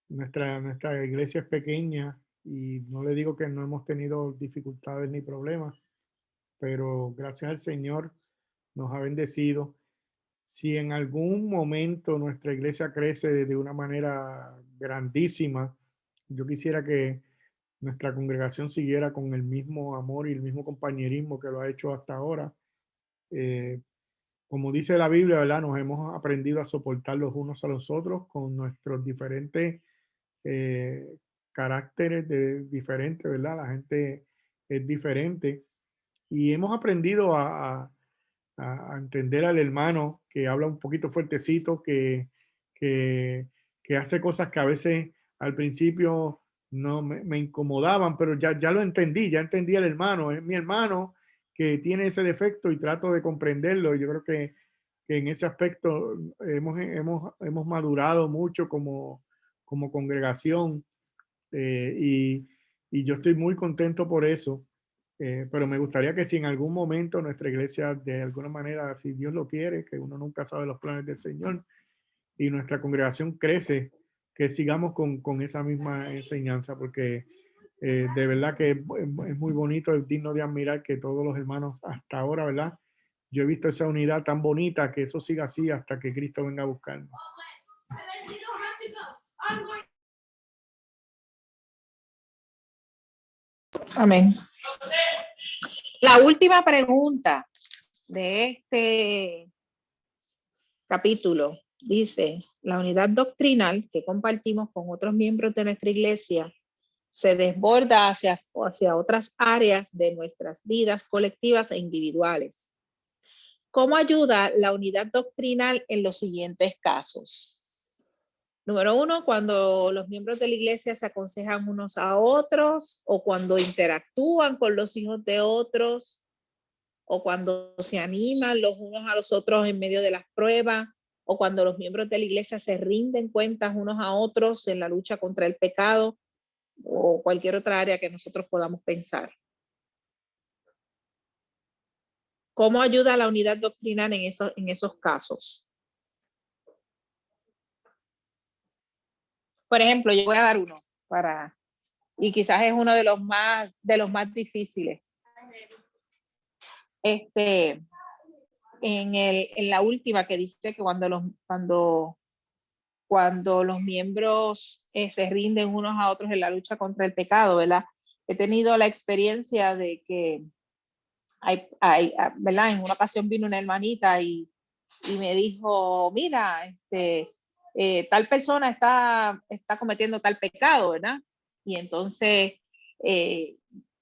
Speaker 1: nuestra iglesia es pequeña y no le digo que no hemos tenido dificultades ni problemas, pero gracias al Señor nos ha bendecido. Si en algún momento nuestra iglesia crece de una manera grandísima, yo quisiera que nuestra congregación siguiera con el mismo amor y el mismo compañerismo que lo ha hecho hasta ahora. Como dice la Biblia, ¿verdad? Nos hemos aprendido a soportar los unos a los otros con nuestros diferentes caracteres diferentes, ¿verdad? La gente es diferente y hemos aprendido a entender al hermano que habla un poquito fuertecito, que hace cosas que a veces al principio no me incomodaban, pero ya lo entendí, ya entendí al hermano, es mi hermano que tiene ese defecto y trato de comprenderlo. Yo creo que en ese aspecto hemos madurado mucho como como congregación, y yo estoy muy contento por eso. Pero me gustaría que si en algún momento nuestra iglesia, de alguna manera, si Dios lo quiere, que uno nunca sabe los planes del Señor, y nuestra congregación crece, que sigamos con esa misma enseñanza, porque de verdad que es muy bonito, es digno de admirar que todos los hermanos hasta ahora, ¿verdad? Yo he visto esa unidad tan bonita, que eso siga así hasta que Cristo venga a buscarnos.
Speaker 3: Amén. La última pregunta de este capítulo dice: la unidad doctrinal que compartimos con otros miembros de nuestra iglesia se desborda hacia otras áreas de nuestras vidas colectivas e individuales. ¿Cómo ayuda la unidad doctrinal en los siguientes casos? Número 1, cuando los miembros de la iglesia se aconsejan unos a otros, o cuando interactúan con los hijos de otros, o cuando se animan los unos a los otros en medio de las pruebas, o cuando los miembros de la iglesia se rinden cuentas unos a otros en la lucha contra el pecado, o cualquier otra área que nosotros podamos pensar. ¿Cómo ayuda la unidad doctrinal en esos casos? Por ejemplo, yo voy a dar uno y quizás es uno de los más difíciles. En la última, que dice que cuando los miembros se rinden unos a otros en la lucha contra el pecado, ¿verdad? He tenido la experiencia de que ¿verdad? En una ocasión vino una hermanita y me dijo: mira, tal persona está cometiendo tal pecado, ¿verdad? Y entonces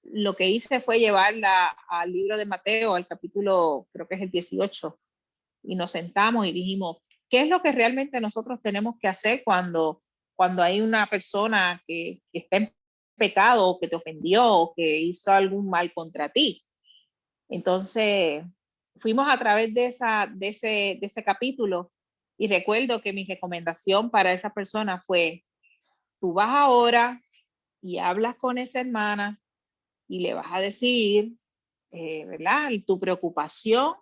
Speaker 3: lo que hice fue llevarla al libro de Mateo, al capítulo, creo que es el 18, y nos sentamos y dijimos: ¿qué es lo que realmente nosotros tenemos que hacer cuando hay una persona que está en pecado, o que te ofendió, o que hizo algún mal contra ti? Entonces, fuimos a través de ese capítulo, y recuerdo que mi recomendación para esa persona fue: tú vas ahora y hablas con esa hermana y le vas a decir, ¿verdad?, tu preocupación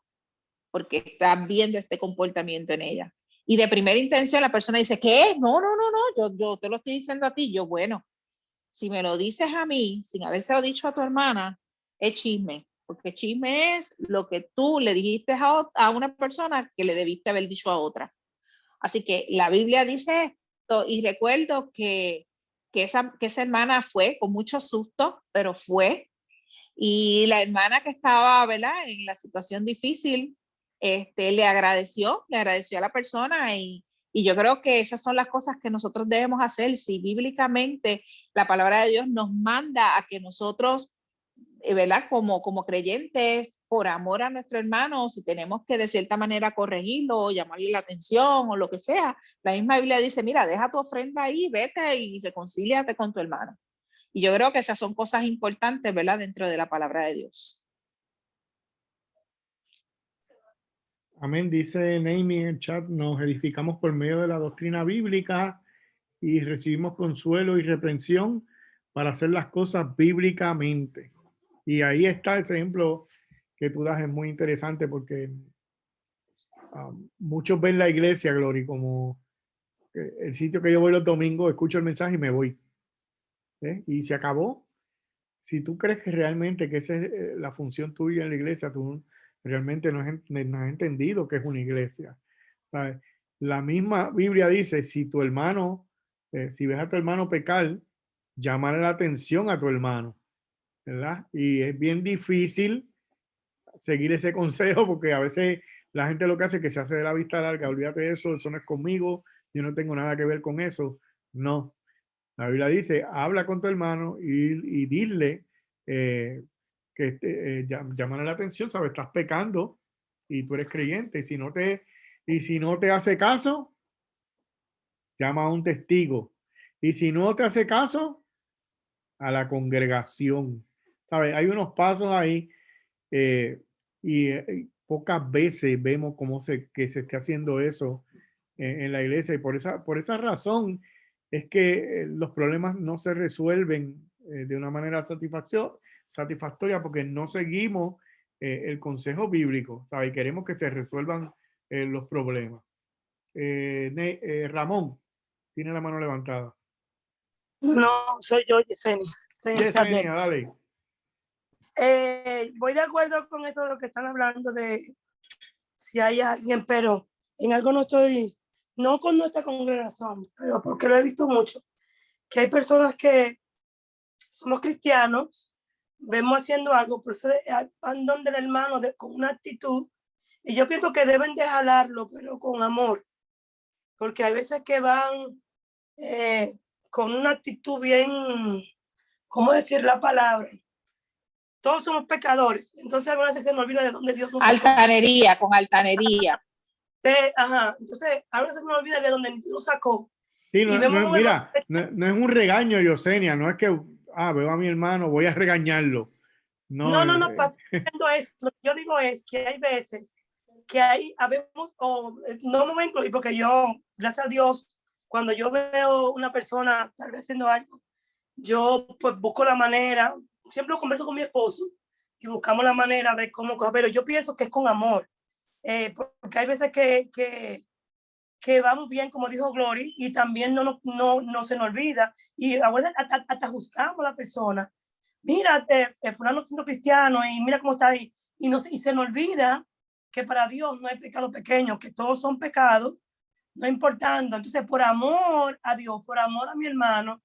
Speaker 3: porque estás viendo este comportamiento en ella. Y de primera intención la persona dice: ¿qué? No, yo te lo estoy diciendo a ti. Yo, bueno, si me lo dices a mí sin habérselo dicho a tu hermana, es chisme. Porque chisme es lo que tú le dijiste a una persona que le debiste haber dicho a otra. Así que la Biblia dice esto, y recuerdo que esa hermana fue con mucho susto, pero fue. Y la hermana que estaba, ¿verdad?, en la situación difícil, le agradeció a la persona, y yo creo que esas son las cosas que nosotros debemos hacer. Si bíblicamente la palabra de Dios nos manda a que nosotros, ¿verdad?, como creyentes, por amor a nuestro hermano, si tenemos que de cierta manera corregirlo o llamarle la atención o lo que sea, la misma Biblia dice: mira, deja tu ofrenda ahí, vete y reconcíliate con tu hermano. Y yo creo que esas son cosas importantes, ¿verdad?, dentro de la palabra de Dios.
Speaker 1: Amén. Dice Naomi en el chat: nos edificamos por medio de la doctrina bíblica y recibimos consuelo y reprensión para hacer las cosas bíblicamente. Y ahí está ese ejemplo que tú das, es muy interesante, porque muchos ven la iglesia, Glory, como el sitio que yo voy los domingos, escucho el mensaje y me voy. Y se acabó. Si tú crees que realmente que esa es la función tuya en la iglesia, tú realmente no has entendido que es una iglesia. ¿Sabes? La misma Biblia dice: si tu hermano, si ves a tu hermano pecar, llámale la atención a tu hermano, ¿verdad? Y es bien difícil seguir ese consejo, porque a veces la gente lo que hace es que se hace de la vista larga: olvídate de eso, eso no es conmigo, yo no tengo nada que ver con eso. No. La Biblia dice: habla con tu hermano y dile llámale la atención, ¿sabes? Estás pecando y tú eres creyente. Y si no te hace caso, llama a un testigo. Y si no te hace caso, a la congregación. ¿Sabes? Hay unos pasos ahí, y pocas veces vemos que se esté haciendo eso en la iglesia. Y por esa razón es que los problemas no se resuelven de una manera satisfactoria porque no seguimos el consejo bíblico, ¿sabes? Y queremos que se resuelvan los problemas. Ramón tiene la mano levantada.
Speaker 10: No, soy yo, Yesenia.
Speaker 1: Yesenia, dale.
Speaker 10: Voy de acuerdo con eso de lo que están hablando de si hay alguien, pero en algo no estoy, no con nuestra congregación, pero porque lo he visto mucho, que hay personas que somos cristianos, vemos haciendo algo, pero van donde el hermano con una actitud, y yo pienso que deben de jalarlo, pero con amor, porque hay veces que van con una actitud bien, ¿cómo decir la palabra? Todos somos pecadores, entonces algunas veces se nos olvida de dónde Dios nos
Speaker 3: altanería, sacó. Con altanería.
Speaker 10: Entonces a veces se nos olvida de dónde Dios nos sacó.
Speaker 1: Sí, mira, no es un regaño, Yesenia, no es que, veo a mi hermano, voy a regañarlo.
Speaker 10: No, yo digo es que hay veces que habemos, no me voy a incluir porque yo, gracias a Dios, cuando yo veo una persona tal vez haciendo algo, yo pues busco la manera, siempre lo converso con mi esposo y buscamos la manera de cómo, pero yo pienso que es con amor, porque hay veces que vamos bien, como dijo Glory, y también no se nos olvida, y a veces hasta juzgamos a la persona. Mira, fulano siendo cristiano, y mira cómo está ahí, y se nos olvida que para Dios no hay pecado pequeño, que todos son pecados, no importando. Entonces, por amor a Dios, por amor a mi hermano,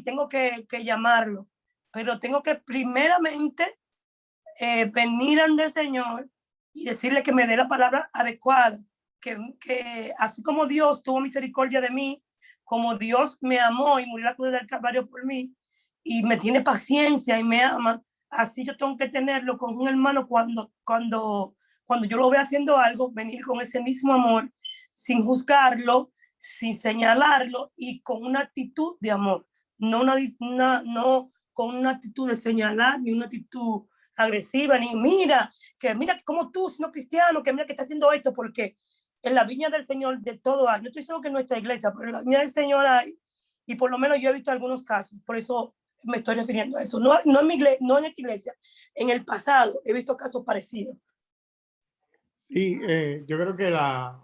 Speaker 10: tengo que llamarlo, pero tengo que primeramente venir ante el Señor y decirle que me dé la palabra adecuada, que así como Dios tuvo misericordia de mí, como Dios me amó y murió en la cruz del Calvario por mí, y me tiene paciencia y me ama, así yo tengo que tenerlo con un hermano cuando yo lo vea haciendo algo, venir con ese mismo amor, sin juzgarlo, sin señalarlo y con una actitud de amor, no con una actitud de señalar ni una actitud agresiva, ni mira como tú, siendo cristiano, que mira que está haciendo esto, porque en la viña del Señor de todo hay, no estoy diciendo que en nuestra iglesia, pero en la viña del Señor hay, y por lo menos yo he visto algunos casos, por eso me estoy refiriendo a eso, no en mi iglesia, no en esta iglesia, en el pasado he visto casos parecidos.
Speaker 1: Sí, yo creo que la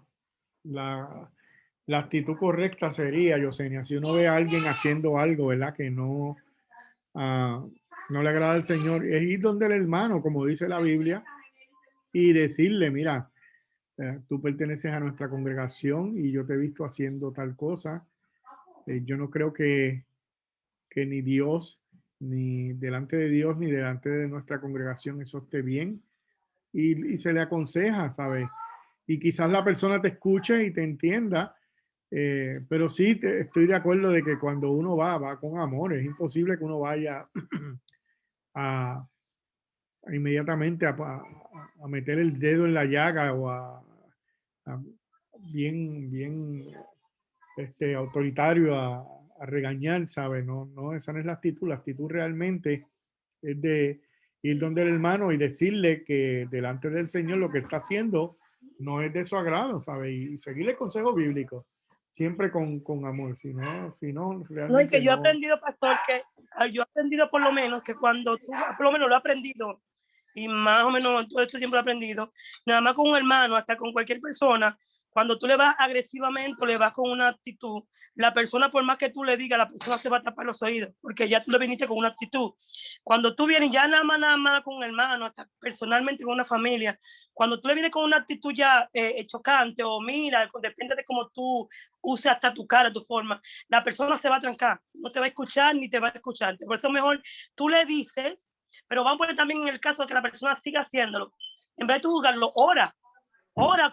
Speaker 1: actitud correcta sería, Yesenia, si uno ve a alguien haciendo algo, ¿verdad? Que no le agrada al Señor, es ir donde el hermano, como dice la Biblia, y decirle, mira, tú perteneces a nuestra congregación y yo te he visto haciendo tal cosa. Yo no creo que ni Dios, ni delante de Dios, ni delante de nuestra congregación eso esté bien. Y se le aconseja, ¿sabes? Y quizás la persona te escuche y te entienda, pero sí estoy de acuerdo de que cuando uno va con amor. Es imposible que uno vaya inmediatamente a meter el dedo en la llaga o a bien autoritario a regañar, ¿sabes? No, esa no es la actitud. La actitud realmente es de ir donde el hermano y decirle que delante del Señor lo que está haciendo no es de su agrado, ¿sabes? Y seguirle el consejo bíblico, siempre con amor, si no realmente
Speaker 10: no, y que yo he aprendido, pastor, yo he aprendido por lo menos que cuando tú, por lo menos lo he aprendido, y más o menos todo este tiempo lo he aprendido, nada más con un hermano, hasta con cualquier persona, cuando tú le vas agresivamente o le vas con una actitud, la persona, por más que tú le digas, la persona se va a tapar los oídos, porque ya tú le viniste con una actitud. Cuando tú vienes ya nada más con un hermano, hasta personalmente con una familia, cuando tú le vienes con una actitud ya chocante, o mira, depende de cómo tú uses hasta tu cara, tu forma, la persona se va a trancar, no te va a escuchar ni te va a escuchar. Por eso mejor tú le dices, pero vamos a poner también en el caso de que la persona siga haciéndolo, en vez de tú juzgarlo, ora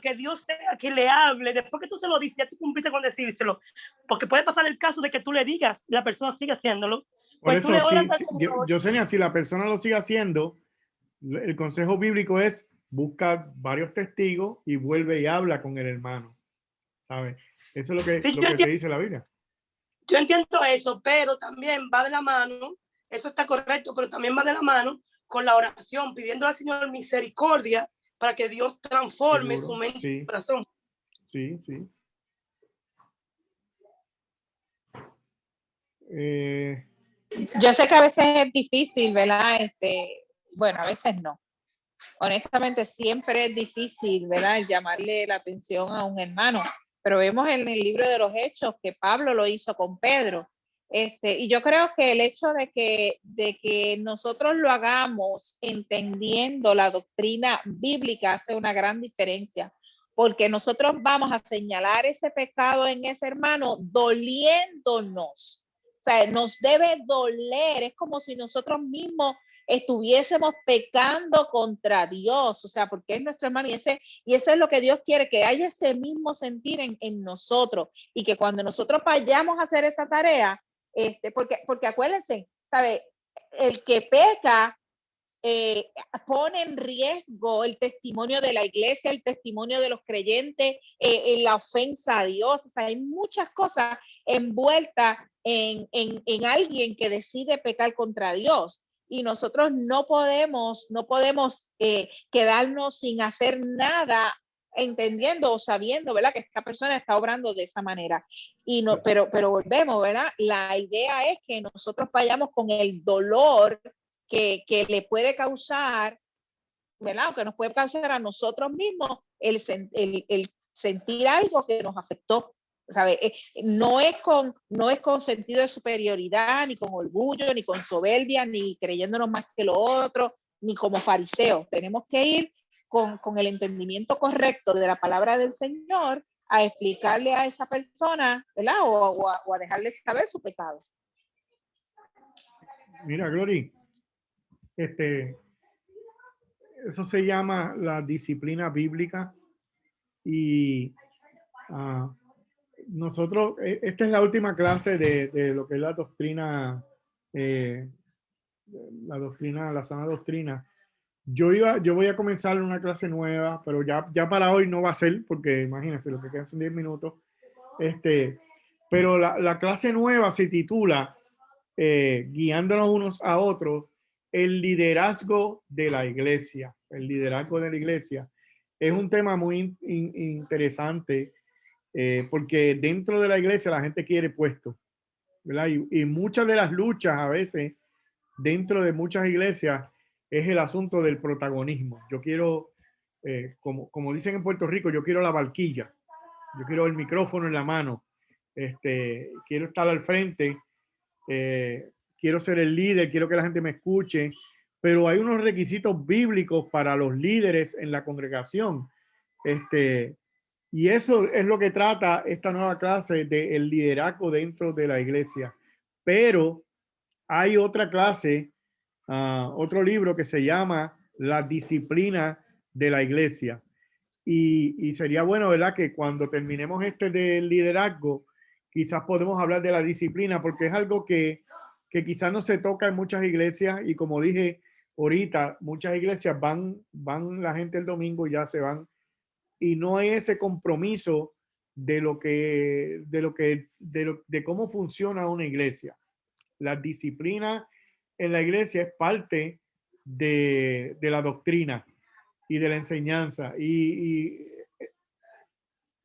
Speaker 10: que Dios sea que le hable, después que tú se lo dices, ya tú cumpliste con decírselo, porque puede pasar el caso de que tú le digas y la persona sigue haciéndolo.
Speaker 1: Por eso, Yesenia, si la persona lo sigue haciendo, el consejo bíblico es busca varios testigos y vuelve y habla con el hermano, ¿sabes? Eso es lo que te dice la Biblia.
Speaker 10: Yo entiendo eso, pero también va de la mano, eso está correcto, pero también va de la mano con la oración, pidiendo al Señor misericordia para que Dios transforme su mente y su corazón.
Speaker 1: Sí.
Speaker 3: Yo sé que a veces es difícil, ¿verdad? Bueno, a veces no. Honestamente, siempre es difícil, ¿verdad? El llamarle la atención a un hermano, pero vemos en el libro de los Hechos que Pablo lo hizo con Pedro. Y yo creo que el hecho de que nosotros lo hagamos entendiendo la doctrina bíblica hace una gran diferencia, porque nosotros vamos a señalar ese pecado en ese hermano doliéndonos. O sea, nos debe doler, es como si nosotros mismos estuviésemos pecando contra Dios, o sea, porque es nuestro hermano y eso es lo que Dios quiere, que haya ese mismo sentir en nosotros y que cuando nosotros vayamos a hacer esa tarea, porque acuérdense, ¿sabe? El que peca pone en riesgo el testimonio de la iglesia, el testimonio de los creyentes, en la ofensa a Dios, o sea, hay muchas cosas envueltas en alguien que decide pecar contra Dios. Y nosotros no podemos quedarnos sin hacer nada, entendiendo o sabiendo, ¿verdad? Que esta persona está obrando de esa manera. Y no, pero volvemos, ¿verdad? La idea es que nosotros vayamos con el dolor que le puede causar, ¿verdad? O que nos puede causar a nosotros mismos el sentir algo que nos afectó. ¿Sabe? No es con sentido de superioridad, ni con orgullo, ni con soberbia, ni creyéndonos más que lo otro, ni como fariseos. Tenemos que ir con el entendimiento correcto de la palabra del Señor a explicarle a esa persona, ¿verdad? O a dejarle saber su pecado.
Speaker 1: Mira, Glory, eso se llama la disciplina bíblica y nosotros, esta es la última clase de lo que es la doctrina, la sana doctrina. Yo voy a comenzar una clase nueva, pero ya para hoy no va a ser, porque imagínense, lo que quedan son 10 minutos. Pero la clase nueva se titula guiándonos unos a otros, el liderazgo de la iglesia. El liderazgo de la iglesia es un tema muy interesante porque dentro de la iglesia la gente quiere puesto, ¿verdad? Y muchas de las luchas a veces dentro de muchas iglesias es el asunto del protagonismo. Yo quiero, como dicen en Puerto Rico, yo quiero la barquilla, yo quiero el micrófono en la mano, quiero estar al frente, quiero ser el líder, quiero que la gente me escuche, pero hay unos requisitos bíblicos para los líderes en la congregación. Y eso es lo que trata esta nueva clase del liderazgo dentro de la iglesia. Pero hay otra clase, otro libro que se llama La disciplina de la iglesia. Y sería bueno, ¿verdad? Que cuando terminemos del liderazgo, quizás podemos hablar de la disciplina, porque es algo que quizás no se toca en muchas iglesias. Y como dije ahorita, muchas iglesias van la gente el domingo y ya se van. Y no hay ese compromiso de cómo funciona una iglesia. La disciplina en la iglesia es parte de la doctrina y de la enseñanza. Y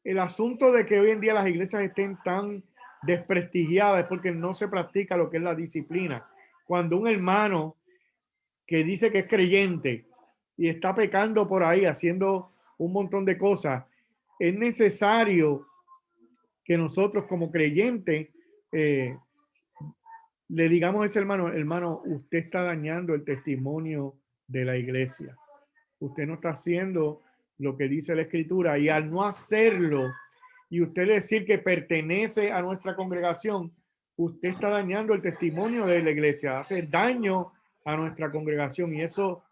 Speaker 1: el asunto de que hoy en día las iglesias estén tan desprestigiadas es porque no se practica lo que es la disciplina. Cuando un hermano que dice que es creyente y está pecando por ahí, haciendo un montón de cosas, es necesario que nosotros como creyentes le digamos a ese hermano, usted está dañando el testimonio de la iglesia. Usted no está haciendo lo que dice la escritura, y al no hacerlo y usted decir que pertenece a nuestra congregación, usted está dañando el testimonio de la iglesia, hace daño a nuestra congregación, y eso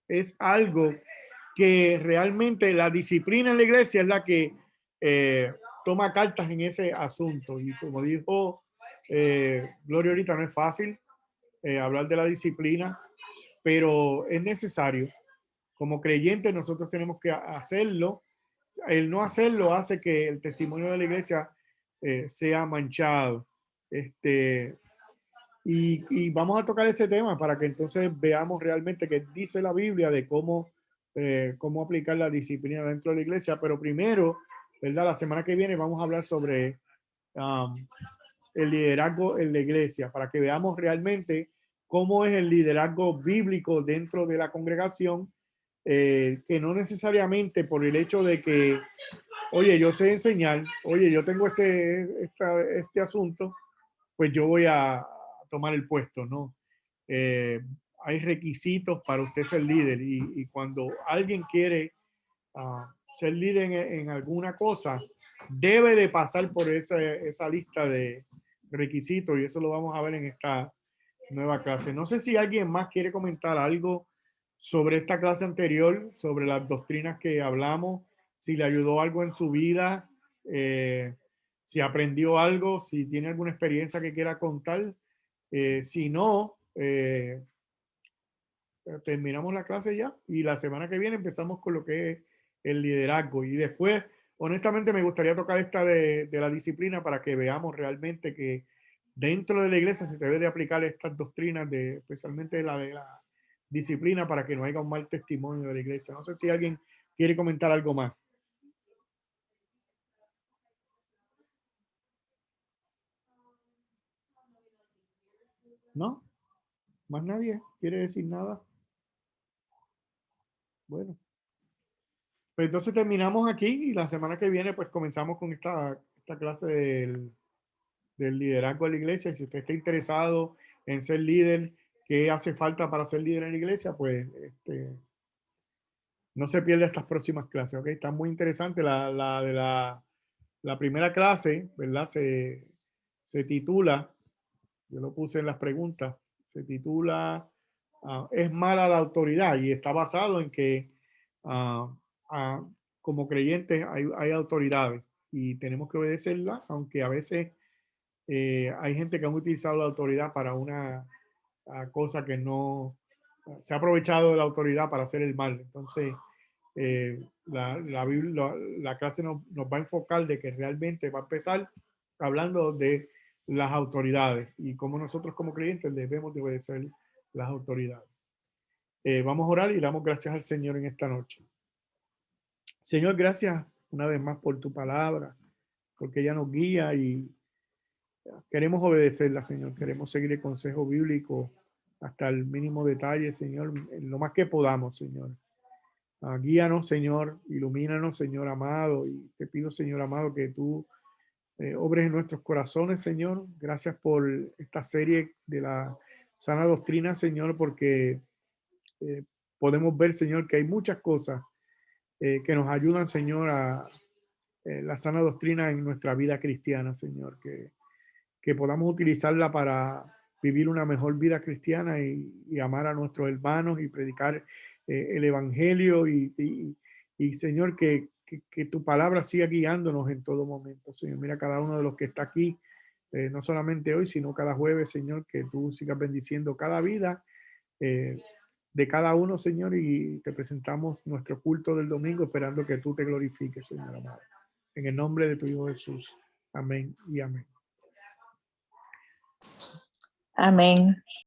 Speaker 1: es algo que realmente la disciplina en la iglesia es la que toma cartas en ese asunto. Y como dijo Gloria ahorita, no es fácil hablar de la disciplina, pero es necesario. Como creyentes nosotros tenemos que hacerlo. El no hacerlo hace que el testimonio de la iglesia sea manchado. Y vamos a tocar ese tema para que entonces veamos realmente qué dice la Biblia de cómo aplicar la disciplina dentro de la iglesia. Pero primero, ¿verdad? La semana que viene vamos a hablar sobre el liderazgo en la iglesia, para que veamos realmente cómo es el liderazgo bíblico dentro de la congregación, que no necesariamente por el hecho de que, oye, yo sé enseñar, oye, yo tengo este asunto, pues yo voy a tomar el puesto, ¿no? Hay requisitos para usted ser líder y cuando alguien quiere ser líder en alguna cosa, debe de pasar por esa lista de requisitos y eso lo vamos a ver en esta nueva clase. No sé si alguien más quiere comentar algo sobre esta clase anterior, sobre las doctrinas que hablamos, si le ayudó algo en su vida, si aprendió algo, si tiene alguna experiencia que quiera contar. Si no, terminamos la clase ya y la semana que viene empezamos con lo que es el liderazgo y después, honestamente, me gustaría tocar esta de la disciplina para que veamos realmente que dentro de la iglesia se debe de aplicar estas doctrinas, especialmente la de la disciplina, para que no haya un mal testimonio de la iglesia. No sé si alguien quiere comentar algo más. ¿No? ¿Más nadie quiere decir nada? Bueno. Pues entonces terminamos aquí y la semana que viene pues comenzamos con esta clase del liderazgo de la iglesia. Si usted está interesado en ser líder, ¿qué hace falta para ser líder en la iglesia? Pues no se pierda estas próximas clases, ¿ok? Está muy interesante la de la primera clase, ¿verdad? Se titula, yo lo puse en las preguntas, se titula ¿es mala la autoridad? Y está basado en que como creyentes hay autoridades y tenemos que obedecerlas, aunque a veces hay gente que ha utilizado la autoridad para una cosa que no se ha aprovechado de la autoridad para hacer el mal. Entonces, la clase nos va a enfocar de que realmente va a empezar hablando de las autoridades y cómo nosotros como creyentes debemos de obedecer las autoridades. Vamos a orar y damos gracias al Señor en esta noche. Señor, gracias una vez más por tu palabra, porque ella nos guía y queremos obedecerla, Señor. Queremos seguir el consejo bíblico hasta el mínimo detalle, Señor, en lo más que podamos, Señor. Guíanos, Señor, ilumínanos, Señor amado, y te pido, Señor amado, que tú obres en nuestros corazones, Señor. Gracias por esta serie de la sana doctrina, Señor, porque podemos ver, Señor, que hay muchas cosas que nos ayudan, Señor, a la sana doctrina en nuestra vida cristiana, Señor, que podamos utilizarla para vivir una mejor vida cristiana y amar a nuestros hermanos y predicar el evangelio y Señor, que tu palabra siga guiándonos en todo momento, Señor. Mira cada uno de los que está aquí, no solamente hoy, sino cada jueves, Señor, que tú sigas bendiciendo cada vida de cada uno, Señor, y te presentamos nuestro culto del domingo esperando que tú te glorifiques, Señor amado. En el nombre de tu Hijo Jesús. Amén y amén.
Speaker 3: Amén.